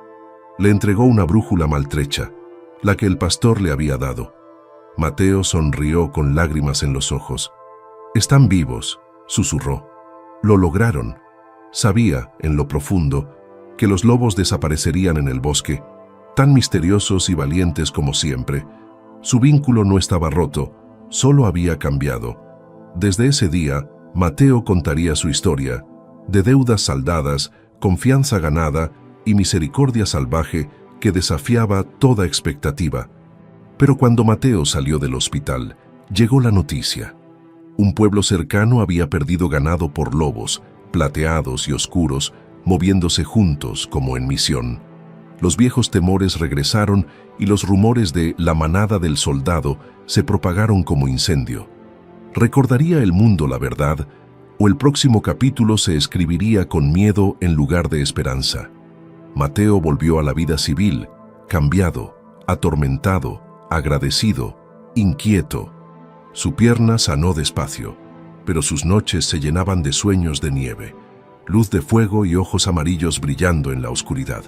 Le entregó una brújula maltrecha, la que el pastor le había dado. Mateo sonrió con lágrimas en los ojos. «Están vivos», susurró. «Lo lograron». Sabía, en lo profundo, que los lobos desaparecerían en el bosque, tan misteriosos y valientes como siempre. Su vínculo no estaba roto, solo había cambiado. Desde ese día, Mateo contaría su historia, de deudas saldadas, confianza ganada y misericordia salvaje que desafiaba toda expectativa. Pero cuando Mateo salió del hospital, llegó la noticia. Un pueblo cercano había perdido ganado por lobos, plateados y oscuros, moviéndose juntos como en misión. Los viejos temores regresaron y los rumores de la manada del soldado se propagaron como incendio. ¿Recordaría el mundo la verdad, o el próximo capítulo se escribiría con miedo en lugar de esperanza? Mateo volvió a la vida civil, cambiado, atormentado, agradecido, inquieto. Su pierna sanó despacio, pero sus noches se llenaban de sueños de nieve, luz de fuego y ojos amarillos brillando en la oscuridad.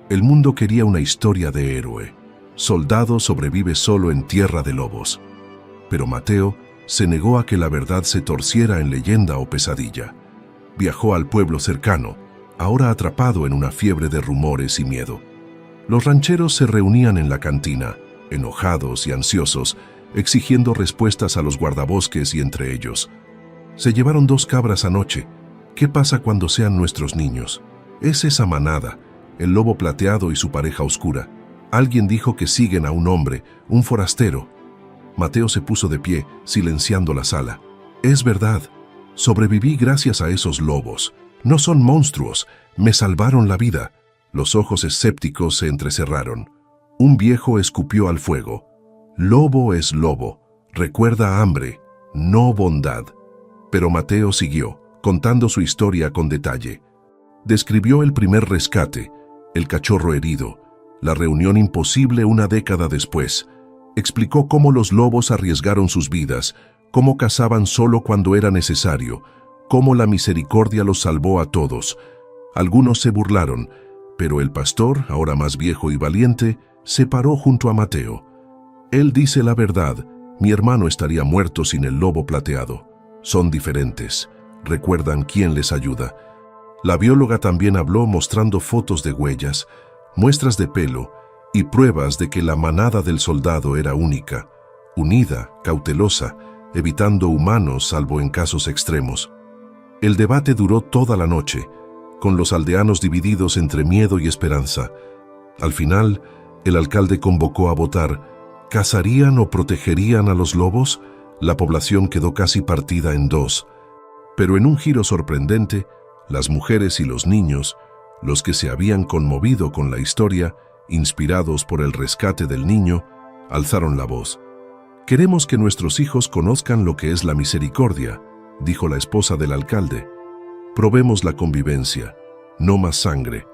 El mundo quería una historia de héroe, Soldado sobrevive solo en tierra de lobos. Pero Mateo se negó a que la verdad se torciera en leyenda o pesadilla. Viajó al pueblo cercano, ahora atrapado en una fiebre de rumores y miedo. Los rancheros se reunían en la cantina, enojados y ansiosos, exigiendo respuestas a los guardabosques y entre ellos. Se llevaron 2 cabras anoche. ¿Qué pasa cuando sean nuestros niños? Es esa manada, el lobo plateado y su pareja oscura. Alguien dijo que siguen a un hombre, un forastero. Mateo se puso de pie, silenciando la sala. Es verdad, sobreviví gracias a esos lobos. No son monstruos, me salvaron la vida. Los ojos escépticos se entrecerraron. Un viejo escupió al fuego. Lobo es lobo, recuerda hambre, no bondad. Pero Mateo siguió, contando su historia con detalle. Describió el primer rescate, el cachorro herido, la reunión imposible una década después. Explicó cómo los lobos arriesgaron sus vidas, cómo cazaban solo cuando era necesario, cómo la misericordia los salvó a todos. Algunos se burlaron, pero el pastor, ahora más viejo y valiente, se paró junto a Mateo. Él dice la verdad, mi hermano estaría muerto sin el lobo plateado. Son diferentes, recuerdan quién les ayuda. La bióloga también habló mostrando fotos de huellas, muestras de pelo y pruebas de que la manada del soldado era única, unida, cautelosa, evitando humanos salvo en casos extremos. El debate duró toda la noche, con los aldeanos divididos entre miedo y esperanza. Al final, el alcalde convocó a votar. ¿Cazarían o protegerían a los lobos? La población quedó casi partida en 2. Pero en un giro sorprendente, las mujeres y los niños, los que se habían conmovido con la historia, inspirados por el rescate del niño, alzaron la voz. Queremos que nuestros hijos conozcan lo que es la misericordia, dijo la esposa del alcalde. Probemos la convivencia, no más sangre.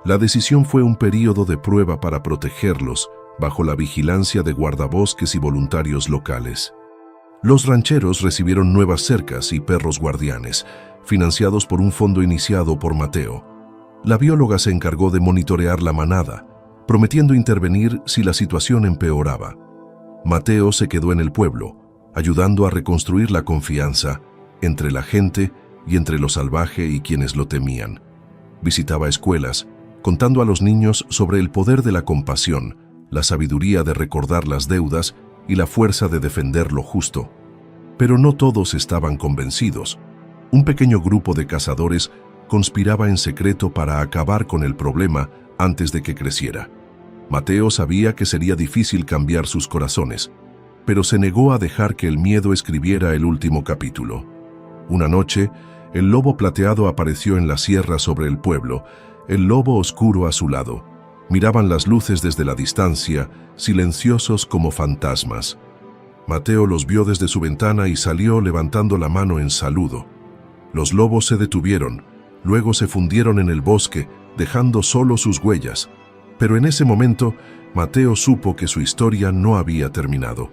La decisión fue un período de prueba para protegerlos, bajo la vigilancia de guardabosques y voluntarios locales. Los rancheros recibieron nuevas cercas y perros guardianes, financiados por un fondo iniciado por Mateo. La bióloga se encargó de monitorear la manada, prometiendo intervenir si la situación empeoraba. Mateo se quedó en el pueblo, ayudando a reconstruir la confianza entre la gente y entre lo salvaje y quienes lo temían. Visitaba escuelas, contando a los niños sobre el poder de la compasión, la sabiduría de recordar las deudas y la fuerza de defender lo justo. Pero no todos estaban convencidos. Un pequeño grupo de cazadores conspiraba en secreto para acabar con el problema antes de que creciera. Mateo sabía que sería difícil cambiar sus corazones, pero se negó a dejar que el miedo escribiera el último capítulo. Una noche, el lobo plateado apareció en la sierra sobre el pueblo, el lobo oscuro a su lado. Miraban las luces desde la distancia, silenciosos como fantasmas. Mateo los vio desde su ventana y salió levantando la mano en saludo. Los lobos se detuvieron, luego se fundieron en el bosque, dejando solo sus huellas. Pero en ese momento, Mateo supo que su historia no había terminado.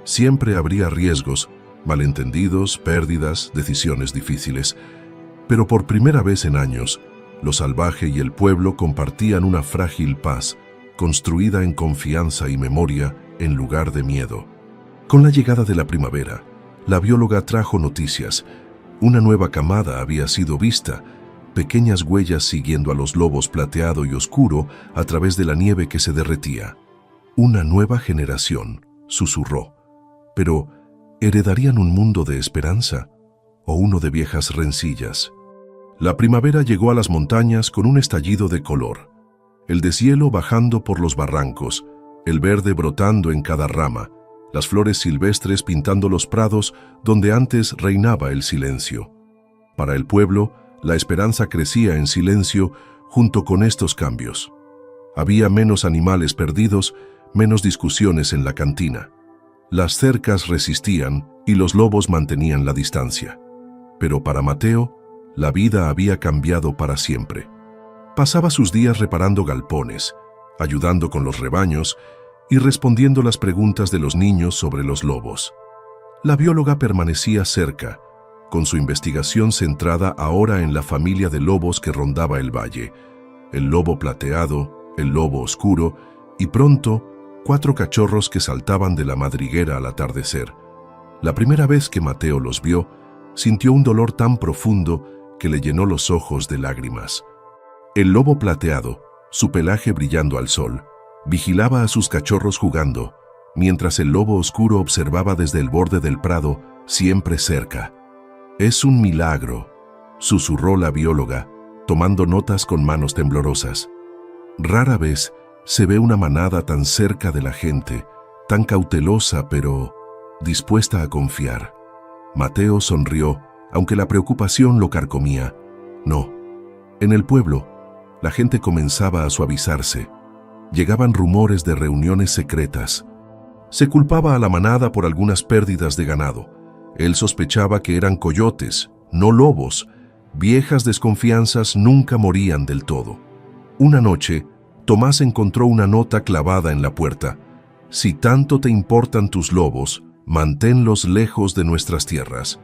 Siempre habría riesgos, malentendidos, pérdidas, decisiones difíciles. Pero por primera vez en años, lo salvaje y el pueblo compartían una frágil paz, construida en confianza y memoria en lugar de miedo. Con la llegada de la primavera, la bióloga trajo noticias. Una nueva camada había sido vista, pequeñas huellas siguiendo a los lobos plateado y oscuro a través de la nieve que se derretía. Una nueva generación, susurró. Pero, ¿heredarían un mundo de esperanza o uno de viejas rencillas? La primavera llegó a las montañas con un estallido de color. El deshielo bajando por los barrancos, el verde brotando en cada rama, las flores silvestres pintando los prados donde antes reinaba el silencio. Para el pueblo, la esperanza crecía en silencio junto con estos cambios. Había menos animales perdidos, menos discusiones en la cantina. Las cercas resistían y los lobos mantenían la distancia. Pero para Mateo, la vida había cambiado para siempre. Pasaba sus días reparando galpones, ayudando con los rebaños y respondiendo las preguntas de los niños sobre los lobos. La bióloga permanecía cerca, con su investigación centrada ahora en la familia de lobos que rondaba el valle, el lobo plateado, el lobo oscuro y pronto 4 cachorros que saltaban de la madriguera al atardecer. La primera vez que Mateo los vio, sintió un dolor tan profundo que le llenó los ojos de lágrimas. El lobo plateado, su pelaje brillando al sol, vigilaba a sus cachorros jugando, mientras el lobo oscuro observaba desde el borde del prado, siempre cerca. «Es un milagro», susurró la bióloga, tomando notas con manos temblorosas. «Rara vez se ve una manada tan cerca de la gente, tan cautelosa pero dispuesta a confiar». Mateo sonrió, aunque la preocupación lo carcomía. No. En el pueblo, la gente comenzaba a suavizarse. Llegaban rumores de reuniones secretas. Se culpaba a la manada por algunas pérdidas de ganado. Él sospechaba que eran coyotes, no lobos. Viejas desconfianzas nunca morían del todo. Una noche, Tomás encontró una nota clavada en la puerta. «Si tanto te importan tus lobos, manténlos lejos de nuestras tierras.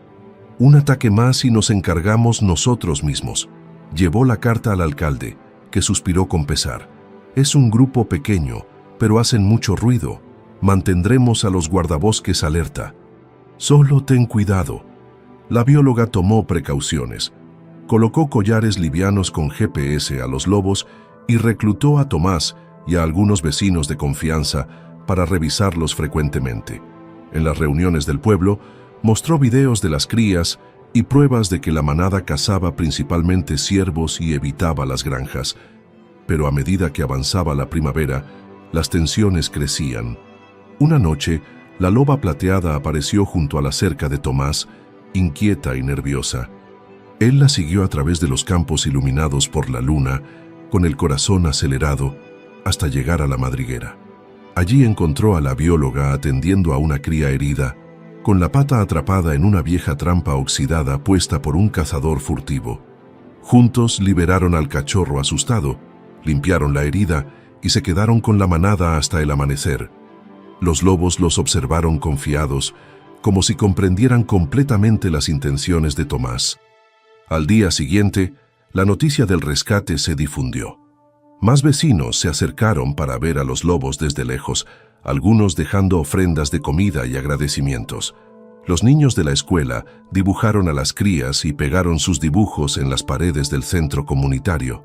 Un ataque más y nos encargamos nosotros mismos». Llevó la carta al alcalde, que suspiró con pesar. «Es un grupo pequeño, pero hacen mucho ruido. Mantendremos a los guardabosques alerta. Solo ten cuidado». La bióloga tomó precauciones. Colocó collares livianos con GPS a los lobos y reclutó a Tomás y a algunos vecinos de confianza para revisarlos frecuentemente. En las reuniones del pueblo, mostró videos de las crías y pruebas de que la manada cazaba principalmente ciervos y evitaba las granjas. Pero a medida que avanzaba la primavera, las tensiones crecían. Una noche, la loba plateada apareció junto a la cerca de Tomás, inquieta y nerviosa. Él la siguió a través de los campos iluminados por la luna, con el corazón acelerado, hasta llegar a la madriguera. Allí encontró a la bióloga atendiendo a una cría herida, con la pata atrapada en una vieja trampa oxidada puesta por un cazador furtivo. Juntos liberaron al cachorro asustado, limpiaron la herida y se quedaron con la manada hasta el amanecer. Los lobos los observaron confiados, como si comprendieran completamente las intenciones de Tomás. Al día siguiente, la noticia del rescate se difundió. Más vecinos se acercaron para ver a los lobos desde lejos, algunos dejando ofrendas de comida y agradecimientos. Los niños de la escuela dibujaron a las crías y pegaron sus dibujos en las paredes del centro comunitario.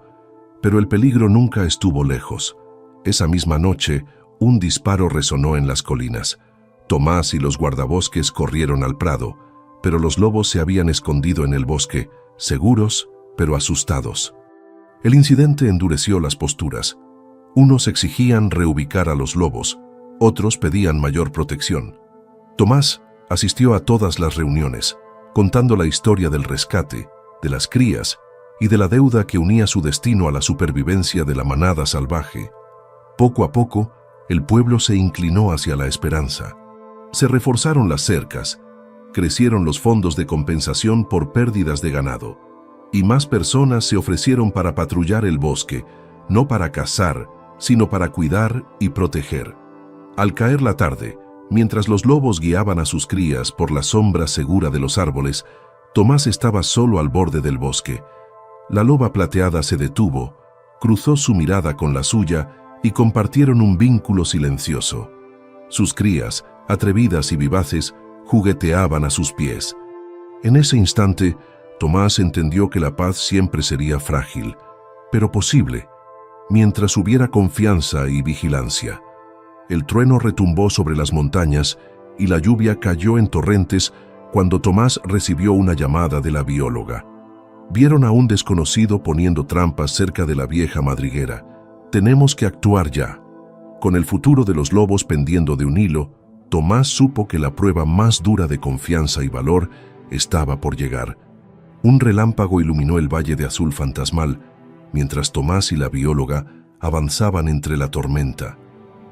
Pero el peligro nunca estuvo lejos. Esa misma noche, un disparo resonó en las colinas. Tomás y los guardabosques corrieron al prado, pero los lobos se habían escondido en el bosque, seguros, pero asustados. El incidente endureció las posturas. Unos exigían reubicar a los lobos, otros pedían mayor protección. Tomás asistió a todas las reuniones, contando la historia del rescate, de las crías y de la deuda que unía su destino a la supervivencia de la manada salvaje. Poco a poco, el pueblo se inclinó hacia la esperanza. Se reforzaron las cercas, crecieron los fondos de compensación por pérdidas de ganado, y más personas se ofrecieron para patrullar el bosque, no para cazar, sino para cuidar y proteger. Al caer la tarde, mientras los lobos guiaban a sus crías por la sombra segura de los árboles, Tomás estaba solo al borde del bosque. La loba plateada se detuvo, cruzó su mirada con la suya y compartieron un vínculo silencioso. Sus crías, atrevidas y vivaces, jugueteaban a sus pies. En ese instante, Tomás entendió que la paz siempre sería frágil, pero posible, mientras hubiera confianza y vigilancia. El trueno retumbó sobre las montañas y la lluvia cayó en torrentes cuando Tomás recibió una llamada de la bióloga. Vieron a un desconocido poniendo trampas cerca de la vieja madriguera. «Tenemos que actuar ya». Con el futuro de los lobos pendiendo de un hilo, Tomás supo que la prueba más dura de confianza y valor estaba por llegar. Un relámpago iluminó el valle de azul fantasmal, mientras Tomás y la bióloga avanzaban entre la tormenta.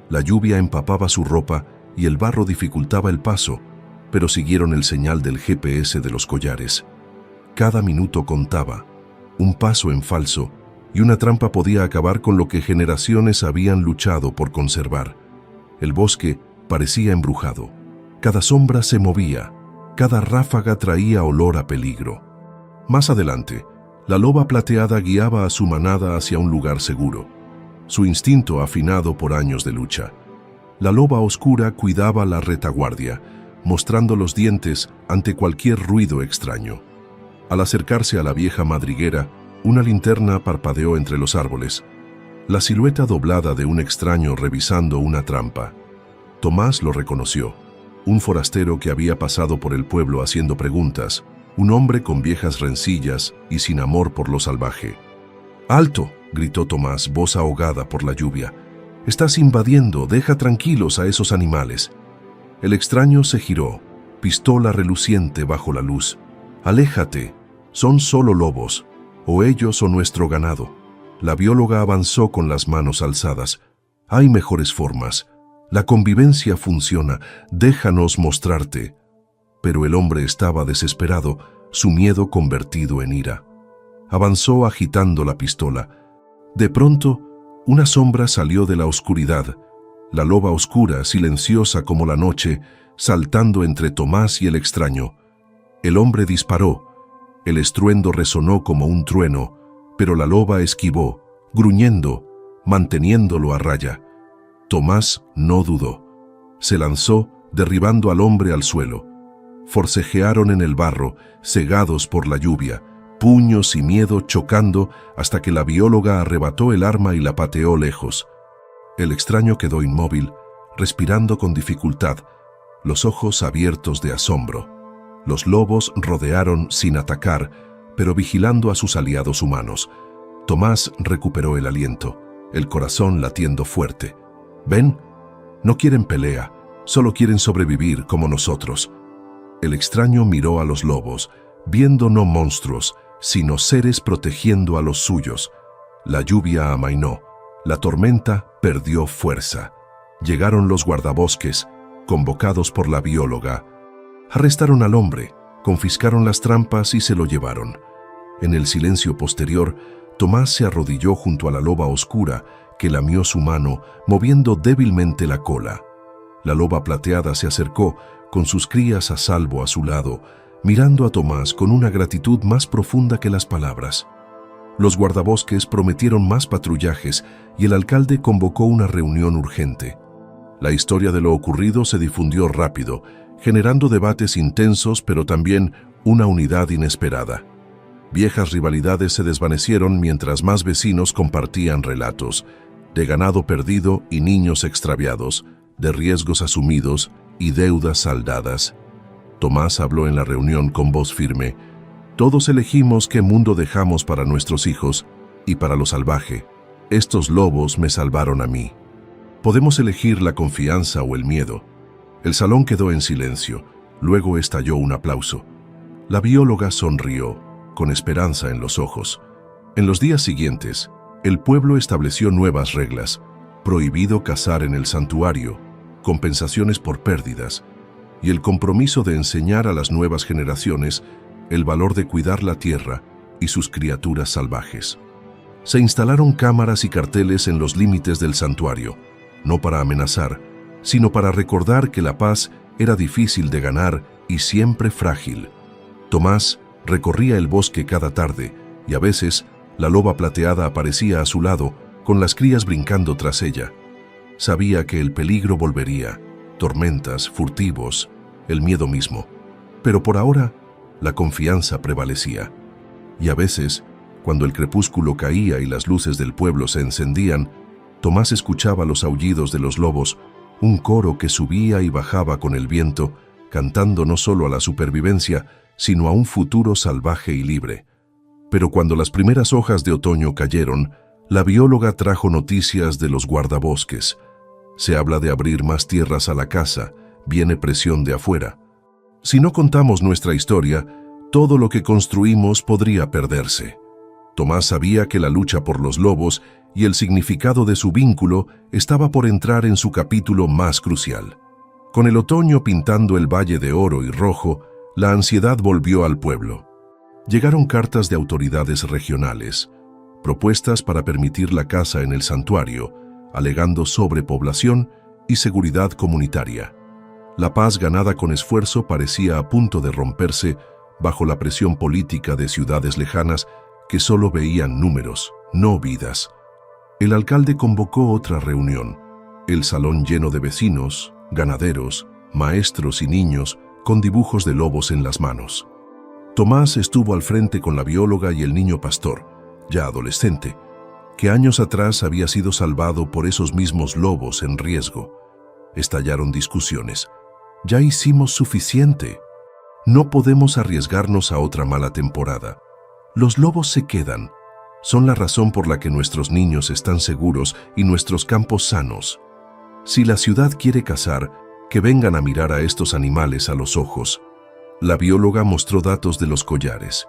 La lluvia empapaba su ropa y el barro dificultaba el paso, pero siguieron el señal del GPS de los collares. Cada minuto contaba. Un paso en falso y una trampa podía acabar con lo que generaciones habían luchado por conservar. El bosque parecía embrujado. Cada sombra se movía, cada ráfaga traía olor a peligro. Más adelante, la loba plateada guiaba a su manada hacia un lugar seguro, su instinto afinado por años de lucha. La loba oscura cuidaba la retaguardia, mostrando los dientes ante cualquier ruido extraño. Al acercarse a la vieja madriguera, una linterna parpadeó entre los árboles, la silueta doblada de un extraño revisando una trampa. Tomás lo reconoció, un forastero que había pasado por el pueblo haciendo preguntas, un hombre con viejas rencillas y sin amor por lo salvaje. ¡Alto!, gritó Tomás, voz ahogada por la lluvia. «Estás invadiendo, deja tranquilos a esos animales». El extraño se giró, pistola reluciente bajo la luz. «Aléjate, son solo lobos, o ellos o nuestro ganado». La bióloga avanzó con las manos alzadas. «Hay mejores formas. La convivencia funciona, déjanos mostrarte». Pero el hombre estaba desesperado, su miedo convertido en ira. Avanzó agitando la pistola. De pronto, una sombra salió de la oscuridad. La loba oscura, silenciosa como la noche, saltando entre Tomás y el extraño. El hombre disparó. El estruendo resonó como un trueno, pero la loba esquivó, gruñendo, manteniéndolo a raya. Tomás no dudó. Se lanzó, derribando al hombre al suelo. Forcejearon en el barro, cegados por la lluvia, puños y miedo chocando hasta que la bióloga arrebató el arma y la pateó lejos. El extraño quedó inmóvil, respirando con dificultad, los ojos abiertos de asombro. Los lobos rodearon sin atacar, pero vigilando a sus aliados humanos. Tomás recuperó el aliento, el corazón latiendo fuerte. «¿Ven? No quieren pelea, solo quieren sobrevivir como nosotros». El extraño miró a los lobos, viendo no monstruos, sino seres protegiendo a los suyos. La lluvia amainó, la tormenta perdió fuerza. Llegaron los guardabosques, convocados por la bióloga. Arrestaron al hombre, confiscaron las trampas y se lo llevaron. En el silencio posterior, Tomás se arrodilló junto a la loba oscura que lamió su mano, moviendo débilmente la cola. La loba plateada se acercó, con sus crías a salvo a su lado, mirando a Tomás con una gratitud más profunda que las palabras. Los guardabosques prometieron más patrullajes y el alcalde convocó una reunión urgente. La historia de lo ocurrido se difundió rápido, generando debates intensos pero también una unidad inesperada. Viejas rivalidades se desvanecieron mientras más vecinos compartían relatos de ganado perdido y niños extraviados, de riesgos asumidos y deudas saldadas. Tomás habló en la reunión con voz firme. «Todos elegimos qué mundo dejamos para nuestros hijos y para lo salvaje. Estos lobos me salvaron a mí. Podemos elegir la confianza o el miedo». El salón quedó en silencio. Luego estalló un aplauso. La bióloga sonrió, con esperanza en los ojos. En los días siguientes, el pueblo estableció nuevas reglas. Prohibido cazar en el santuario, compensaciones por pérdidas, y el compromiso de enseñar a las nuevas generaciones el valor de cuidar la tierra y sus criaturas salvajes. Se instalaron cámaras y carteles en los límites del santuario, no para amenazar, sino para recordar que la paz era difícil de ganar y siempre frágil. Tomás recorría el bosque cada tarde y a veces la loba plateada aparecía a su lado con las crías brincando tras ella. Sabía que el peligro volvería, tormentas, furtivos, el miedo mismo. Pero por ahora, la confianza prevalecía. Y a veces, cuando el crepúsculo caía y las luces del pueblo se encendían, Tomás escuchaba los aullidos de los lobos, un coro que subía y bajaba con el viento, cantando no solo a la supervivencia, sino a un futuro salvaje y libre. Pero cuando las primeras hojas de otoño cayeron, la bióloga trajo noticias de los guardabosques. Se habla de abrir más tierras a la caza, viene presión de afuera. Si no contamos nuestra historia, todo lo que construimos podría perderse. Tomás sabía que la lucha por los lobos y el significado de su vínculo estaba por entrar en su capítulo más crucial. Con el otoño pintando el valle de oro y rojo, la ansiedad volvió al pueblo. Llegaron cartas de autoridades regionales, propuestas para permitir la caza en el santuario, alegando sobrepoblación y seguridad comunitaria. La paz ganada con esfuerzo parecía a punto de romperse bajo la presión política de ciudades lejanas que solo veían números, no vidas. El alcalde convocó otra reunión. el salón lleno de vecinos, ganaderos, maestros y niños con dibujos de lobos en las manos. Tomás estuvo al frente con la bióloga y el niño pastor, ya adolescente, que años atrás había sido salvado por esos mismos lobos en riesgo. Estallaron discusiones. Ya hicimos suficiente. No podemos arriesgarnos a otra mala temporada. Los lobos se quedan. Son la razón por la que nuestros niños están seguros y nuestros campos sanos. Si la ciudad quiere cazar, que vengan a mirar a estos animales a los ojos. La bióloga mostró datos de los collares.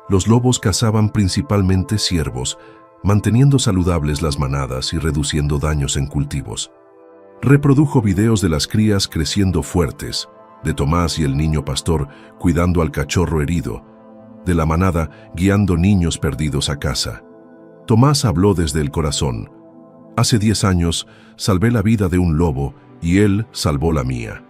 Los lobos cazaban principalmente ciervos, manteniendo saludables las manadas y reduciendo daños en cultivos. Reprodujo videos de las crías creciendo fuertes, de Tomás y el niño pastor cuidando al cachorro herido, de la manada guiando niños perdidos a casa. Tomás habló desde el corazón. Hace 10 años salvé la vida de un lobo y él salvó la mía.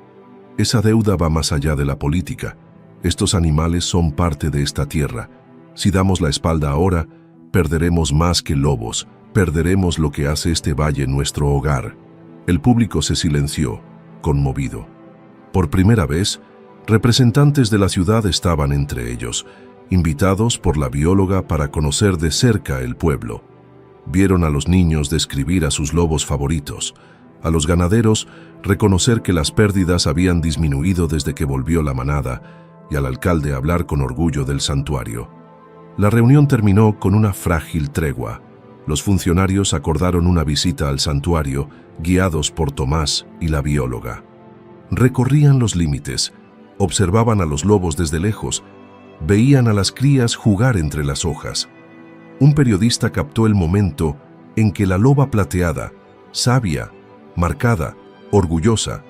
Esa deuda va más allá de la política. Estos animales son parte de esta tierra. Si damos la espalda ahora, perderemos más que lobos, perderemos lo que hace este valle nuestro hogar. El público se silenció, conmovido. Por primera vez, representantes de la ciudad estaban entre ellos, invitados por la bióloga para conocer de cerca el pueblo. Vieron a los niños describir a sus lobos favoritos, a los ganaderos reconocer que las pérdidas habían disminuido desde que volvió la manada y al alcalde hablar con orgullo del santuario. La reunión terminó con una frágil tregua. Los funcionarios acordaron una visita al santuario, guiados por Tomás y la bióloga. Recorrían los límites, observaban a los lobos desde lejos, veían a las crías jugar entre las hojas. Un periodista captó el momento en que la loba plateada, sabia, marcada, orgullosa,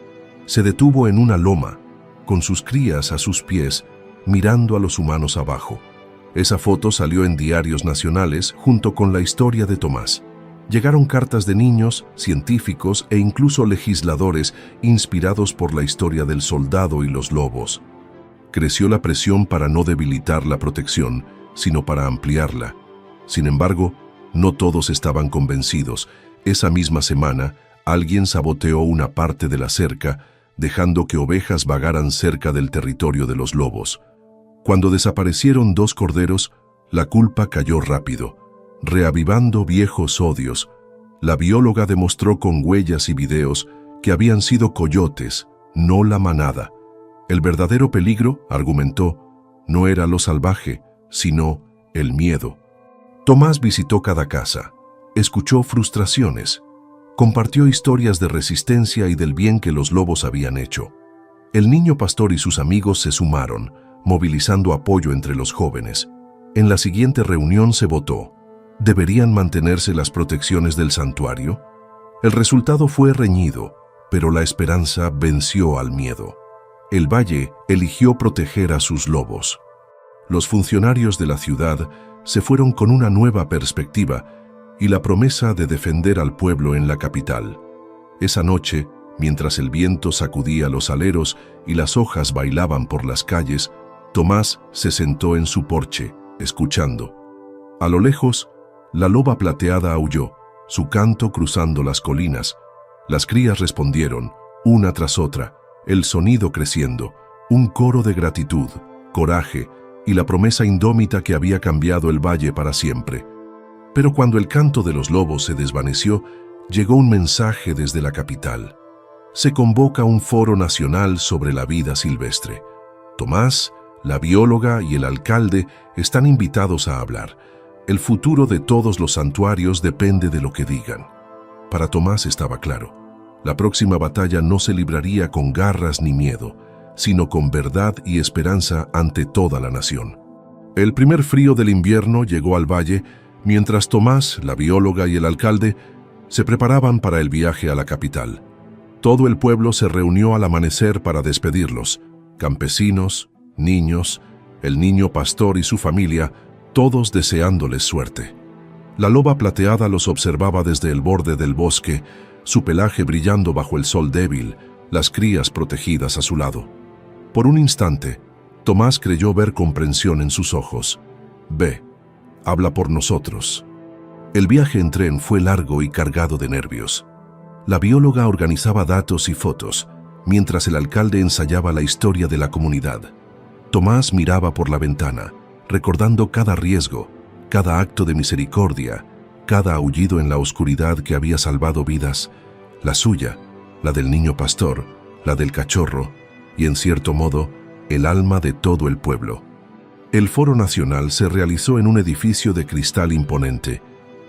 se detuvo en una loma, con sus crías a sus pies, mirando a los humanos abajo. Esa foto salió en diarios nacionales junto con la historia de Tomás. Llegaron cartas de niños, científicos e incluso legisladores inspirados por la historia del soldado y los lobos. Creció la presión para no debilitar la protección, sino para ampliarla. Sin embargo, no todos estaban convencidos. Esa misma semana, alguien saboteó una parte de la cerca, dejando que ovejas vagaran cerca del territorio de los lobos. Cuando desaparecieron 2 corderos, la culpa cayó rápido. Reavivando viejos odios, la bióloga demostró con huellas y videos que habían sido coyotes, no la manada. El verdadero peligro, argumentó, no era lo salvaje, sino el miedo. Tomás visitó cada casa, escuchó frustraciones, compartió historias de resistencia y del bien que los lobos habían hecho. El niño pastor y sus amigos se sumaron, movilizando apoyo entre los jóvenes. En la siguiente reunión se votó. ¿Deberían mantenerse las protecciones del santuario? El resultado fue reñido, pero la esperanza venció al miedo. El valle eligió proteger a sus lobos. Los funcionarios de la ciudad se fueron con una nueva perspectiva y la promesa de defender al pueblo en la capital. Esa noche, mientras el viento sacudía los aleros y las hojas bailaban por las calles, Tomás se sentó en su porche, escuchando. A lo lejos, la loba plateada aulló, su canto cruzando las colinas. Las crías respondieron, una tras otra, el sonido creciendo, un coro de gratitud, coraje y la promesa indómita que había cambiado el valle para siempre. Pero cuando el canto de los lobos se desvaneció, llegó un mensaje desde la capital. Se convoca un foro nacional sobre la vida silvestre. Tomás, la bióloga y el alcalde están invitados a hablar. El futuro de todos los santuarios depende de lo que digan. Para Tomás estaba claro. La próxima batalla no se libraría con garras ni miedo, sino con verdad y esperanza ante toda la nación. El primer frío del invierno llegó al valle, mientras Tomás, la bióloga y el alcalde se preparaban para el viaje a la capital. Todo el pueblo se reunió al amanecer para despedirlos. Campesinos, niños, el niño pastor y su familia, todos deseándoles suerte. La loba plateada los observaba desde el borde del bosque, su pelaje brillando bajo el sol débil, las crías protegidas a su lado. Por un instante, Tomás creyó ver comprensión en sus ojos. Ve, habla por nosotros. El viaje en tren fue largo y cargado de nervios. La bióloga organizaba datos y fotos, mientras el alcalde ensayaba la historia de la comunidad. Tomás miraba por la ventana, recordando cada riesgo, cada acto de misericordia, cada aullido en la oscuridad que había salvado vidas, la suya, la del niño pastor, la del cachorro y, en cierto modo, el alma de todo el pueblo. El Foro Nacional se realizó en un edificio de cristal imponente,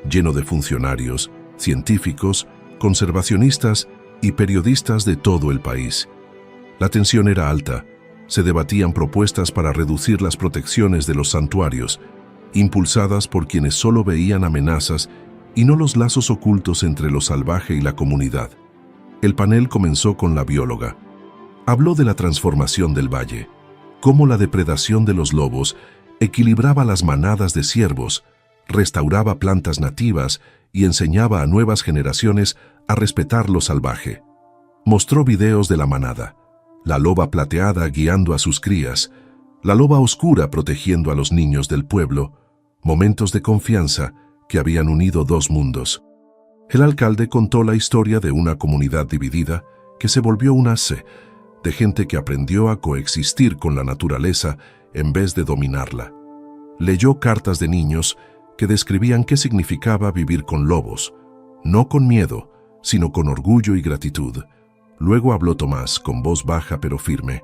lleno de funcionarios, científicos, conservacionistas y periodistas de todo el país. La tensión era alta. Se debatían propuestas para reducir las protecciones de los santuarios, impulsadas por quienes solo veían amenazas y no los lazos ocultos entre lo salvaje y la comunidad. El panel comenzó con la bióloga. Habló de la transformación del valle, cómo la depredación de los lobos equilibraba las manadas de ciervos, restauraba plantas nativas y enseñaba a nuevas generaciones a respetar lo salvaje. Mostró videos de la manada, la loba plateada guiando a sus crías, la loba oscura protegiendo a los niños del pueblo, momentos de confianza que habían unido dos mundos. El alcalde contó la historia de una comunidad dividida que se volvió un hace, de gente que aprendió a coexistir con la naturaleza en vez de dominarla. Leyó cartas de niños que describían qué significaba vivir con lobos, no con miedo, sino con orgullo y gratitud. Luego habló Tomás con voz baja pero firme.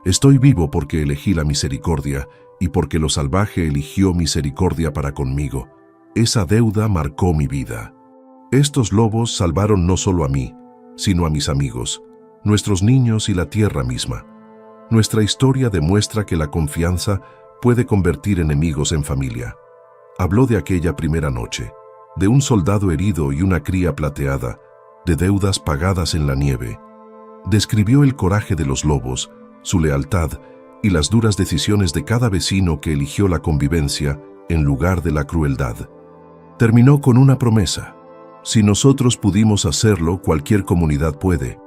Estoy vivo porque elegí la misericordia y porque lo salvaje eligió misericordia para conmigo. Esa deuda marcó mi vida. Estos lobos salvaron no solo a mí, sino a mis amigos, nuestros niños y la tierra misma. Nuestra historia demuestra que la confianza puede convertir enemigos en familia. Habló de aquella primera noche, de un soldado herido y una cría plateada, de deudas pagadas en la nieve. Describió el coraje de los lobos, su lealtad y las duras decisiones de cada vecino que eligió la convivencia en lugar de la crueldad. Terminó con una promesa. Si nosotros pudimos hacerlo, cualquier comunidad puede.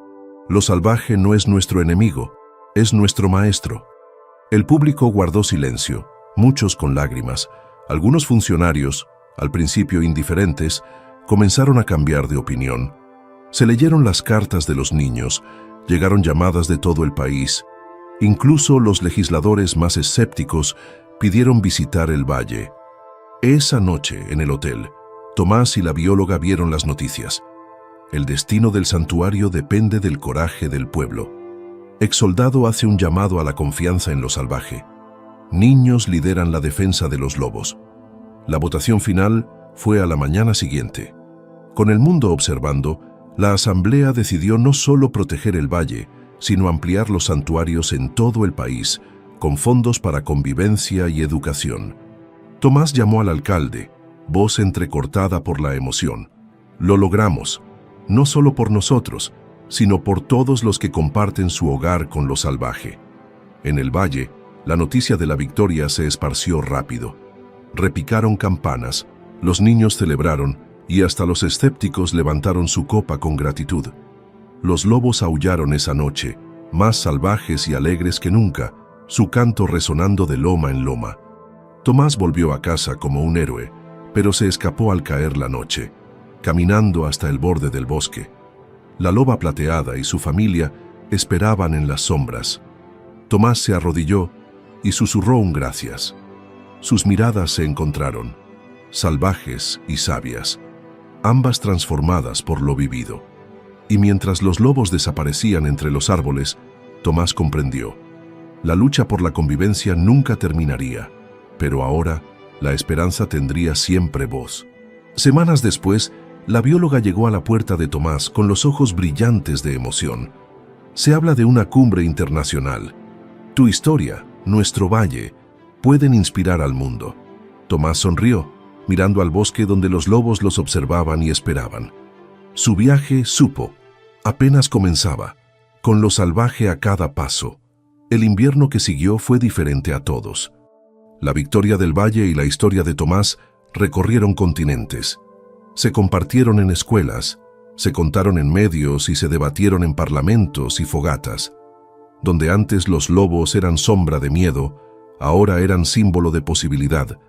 Lo salvaje no es nuestro enemigo, es nuestro maestro. El público guardó silencio, muchos con lágrimas. Algunos funcionarios, al principio indiferentes, comenzaron a cambiar de opinión. Se leyeron las cartas de los niños, llegaron llamadas de todo el país. Incluso los legisladores más escépticos pidieron visitar el valle. Esa noche, en el hotel, Tomás y la bióloga vieron las noticias. El destino del santuario depende del coraje del pueblo. Exsoldado hace un llamado a la confianza en lo salvaje. Niños lideran la defensa de los lobos. La votación final fue a la mañana siguiente. Con el mundo observando, la asamblea decidió no solo proteger el valle, sino ampliar los santuarios en todo el país, con fondos para convivencia y educación. Tomás llamó al alcalde, voz entrecortada por la emoción. Lo logramos, no solo por nosotros, sino por todos los que comparten su hogar con lo salvaje. En el valle, la noticia de la victoria se esparció rápido. Repicaron campanas, los niños celebraron y hasta los escépticos levantaron su copa con gratitud. Los lobos aullaron esa noche, más salvajes y alegres que nunca, su canto resonando de loma en loma. Tomás volvió a casa como un héroe, pero se escapó al caer la noche, caminando hasta el borde del bosque. La loba plateada y su familia esperaban en las sombras. Tomás se arrodilló y susurró un gracias. Sus miradas se encontraron, salvajes y sabias, ambas transformadas por lo vivido. Y mientras los lobos desaparecían entre los árboles, Tomás comprendió. La lucha por la convivencia nunca terminaría, pero ahora la esperanza tendría siempre voz. Semanas después, la bióloga llegó a la puerta de Tomás con los ojos brillantes de emoción. Se habla de una cumbre internacional. Tu historia, nuestro valle, pueden inspirar al mundo. Tomás sonrió, mirando al bosque donde los lobos los observaban y esperaban. Su viaje, supo, apenas comenzaba, con lo salvaje a cada paso. El invierno que siguió fue diferente a todos. La victoria del valle y la historia de Tomás recorrieron continentes. Se compartieron en escuelas, se contaron en medios y se debatieron en parlamentos y fogatas. Donde antes los lobos eran sombra de miedo, ahora eran símbolo de posibilidad,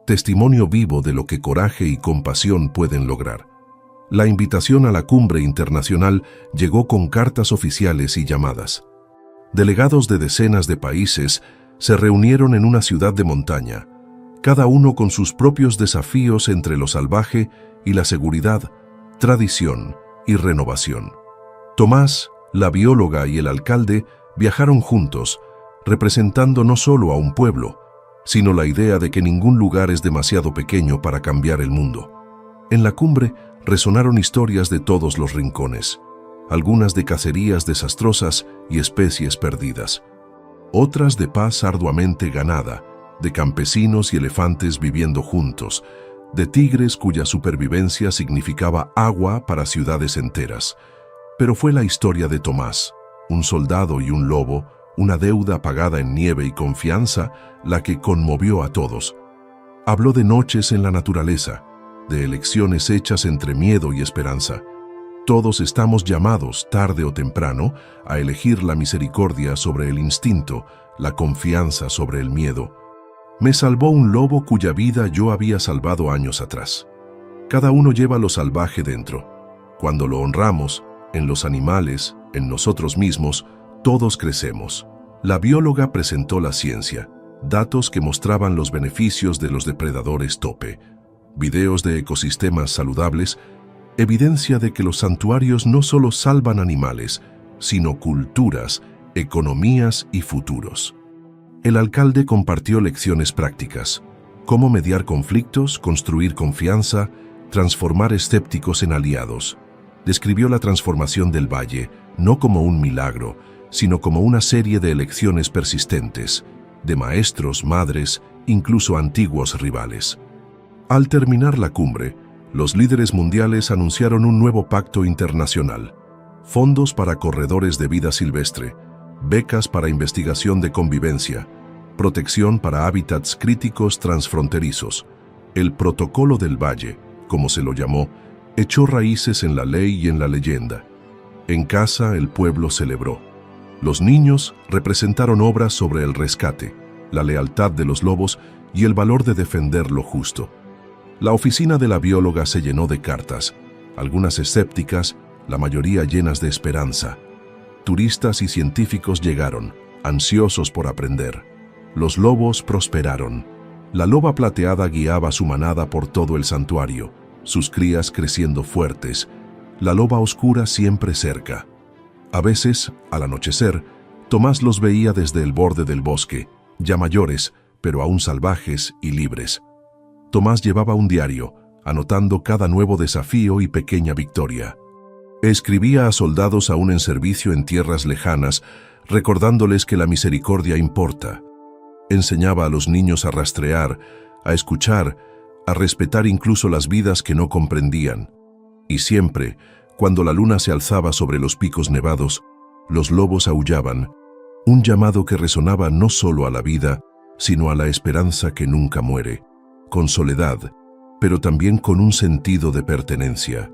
testimonio vivo de lo que coraje y compasión pueden lograr. La invitación a la cumbre internacional llegó con cartas oficiales y llamadas. Delegados de decenas de países se reunieron en una ciudad de montaña, cada uno con sus propios desafíos entre lo salvaje y la seguridad, tradición y renovación. Tomás, la bióloga y el alcalde viajaron juntos, representando no solo a un pueblo, sino la idea de que ningún lugar es demasiado pequeño para cambiar el mundo. En la cumbre resonaron historias de todos los rincones, algunas de cacerías desastrosas y especies perdidas, otras de paz arduamente ganada, de campesinos y elefantes viviendo juntos, de tigres cuya supervivencia significaba agua para ciudades enteras. Pero fue la historia de Tomás, un soldado y un lobo, una deuda pagada en nieve y confianza, la que conmovió a todos. Habló de noches en la naturaleza, de elecciones hechas entre miedo y esperanza. Todos estamos llamados, tarde o temprano, a elegir la misericordia sobre el instinto, la confianza sobre el miedo. Me salvó un lobo cuya vida yo había salvado años atrás. Cada uno lleva lo salvaje dentro. Cuando lo honramos, en los animales, en nosotros mismos, todos crecemos. La bióloga presentó la ciencia, datos que mostraban los beneficios de los depredadores tope, videos de ecosistemas saludables, evidencia de que los santuarios no solo salvan animales, sino culturas, economías y futuros. El alcalde compartió lecciones prácticas: cómo mediar conflictos, construir confianza, transformar escépticos en aliados. Describió la transformación del valle, no como un milagro, sino como una serie de elecciones persistentes, de maestros, madres, incluso antiguos rivales. Al terminar la cumbre, los líderes mundiales anunciaron un nuevo pacto internacional: fondos para corredores de vida silvestre, becas para investigación de convivencia, protección para hábitats críticos transfronterizos. El Protocolo del Valle, como se lo llamó, echó raíces en la ley y en la leyenda. En casa el pueblo celebró. Los niños representaron obras sobre el rescate, la lealtad de los lobos y el valor de defender lo justo. La oficina de la bióloga se llenó de cartas, algunas escépticas, la mayoría llenas de esperanza. Turistas y científicos llegaron, ansiosos por aprender. Los lobos prosperaron. La loba plateada guiaba su manada por todo el santuario, sus crías creciendo fuertes, la loba oscura siempre cerca. A veces, al anochecer, Tomás los veía desde el borde del bosque, ya mayores, pero aún salvajes y libres. Tomás llevaba un diario, anotando cada nuevo desafío y pequeña victoria. Escribía a soldados aún en servicio en tierras lejanas, recordándoles que la misericordia importa. Enseñaba a los niños a rastrear, a escuchar, a respetar incluso las vidas que no comprendían. Y siempre, cuando la luna se alzaba sobre los picos nevados, los lobos aullaban, un llamado que resonaba no solo a la vida, sino a la esperanza que nunca muere, con soledad, pero también con un sentido de pertenencia.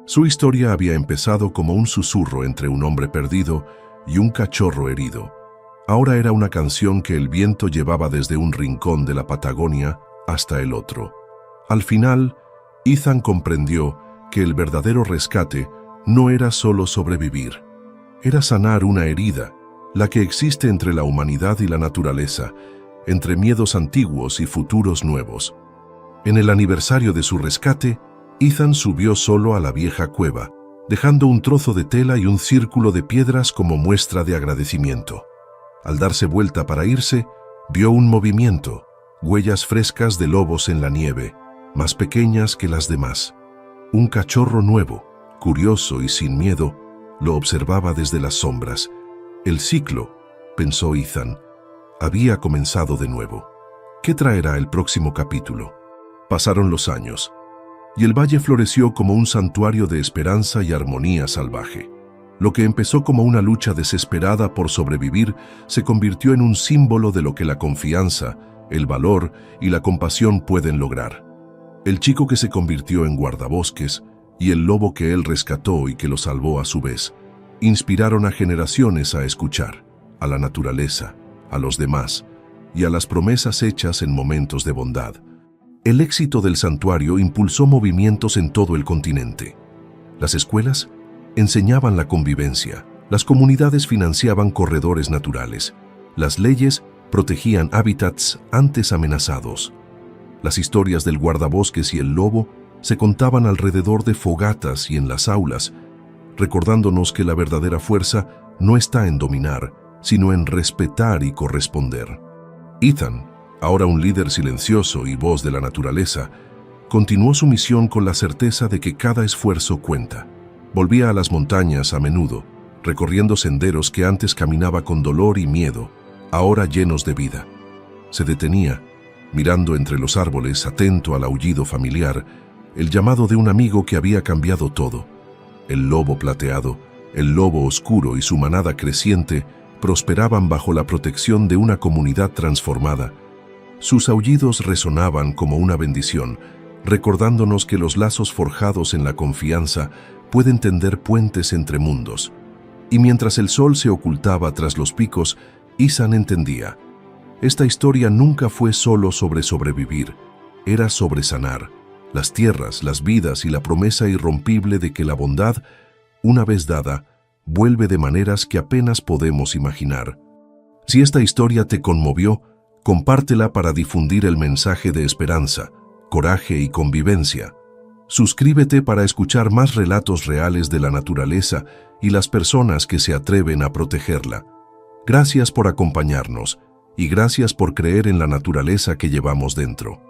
Su historia había empezado como un susurro entre un hombre perdido y un cachorro herido. Ahora era una canción que el viento llevaba desde un rincón de la Patagonia hasta el otro. Al final, Ethan comprendió que el verdadero rescate no era solo sobrevivir. Era sanar una herida, la que existe entre la humanidad y la naturaleza, entre miedos antiguos y futuros nuevos. En el aniversario de su rescate, Ethan subió solo a la vieja cueva, dejando un trozo de tela y un círculo de piedras como muestra de agradecimiento. Al darse vuelta para irse, vio un movimiento, huellas frescas de lobos en la nieve, más pequeñas que las demás. Un cachorro nuevo, curioso y sin miedo, lo observaba desde las sombras. El ciclo, pensó Ethan, había comenzado de nuevo. ¿Qué traerá el próximo capítulo? Pasaron los años, y el valle floreció como un santuario de esperanza y armonía salvaje. Lo que empezó como una lucha desesperada por sobrevivir se convirtió en un símbolo de lo que la confianza, el valor y la compasión pueden lograr. El chico que se convirtió en guardabosques y el lobo que él rescató y que lo salvó a su vez, inspiraron a generaciones a escuchar, a la naturaleza, a los demás y a las promesas hechas en momentos de bondad. El éxito del santuario impulsó movimientos en todo el continente. Las escuelas enseñaban la convivencia, las comunidades financiaban corredores naturales, las leyes protegían hábitats antes amenazados. Las historias del guardabosques y el lobo se contaban alrededor de fogatas y en las aulas, recordándonos que la verdadera fuerza no está en dominar, sino en respetar y corresponder. Ethan, ahora un líder silencioso y voz de la naturaleza, continuó su misión con la certeza de que cada esfuerzo cuenta. Volvía a las montañas a menudo, recorriendo senderos que antes caminaba con dolor y miedo, ahora llenos de vida. Se detenía, mirando entre los árboles, atento al aullido familiar, el llamado de un amigo que había cambiado todo. El lobo plateado, el lobo oscuro y su manada creciente prosperaban bajo la protección de una comunidad transformada. Sus aullidos resonaban como una bendición, recordándonos que los lazos forjados en la confianza pueden tender puentes entre mundos. Y mientras el sol se ocultaba tras los picos, Ethan entendía. Esta historia nunca fue solo sobre sobrevivir, era sobre sanar las tierras, las vidas y la promesa irrompible de que la bondad, una vez dada, vuelve de maneras que apenas podemos imaginar. Si esta historia te conmovió, compártela para difundir el mensaje de esperanza, coraje y convivencia. Suscríbete para escuchar más relatos reales de la naturaleza y las personas que se atreven a protegerla. Gracias por acompañarnos y gracias por creer en la naturaleza que llevamos dentro.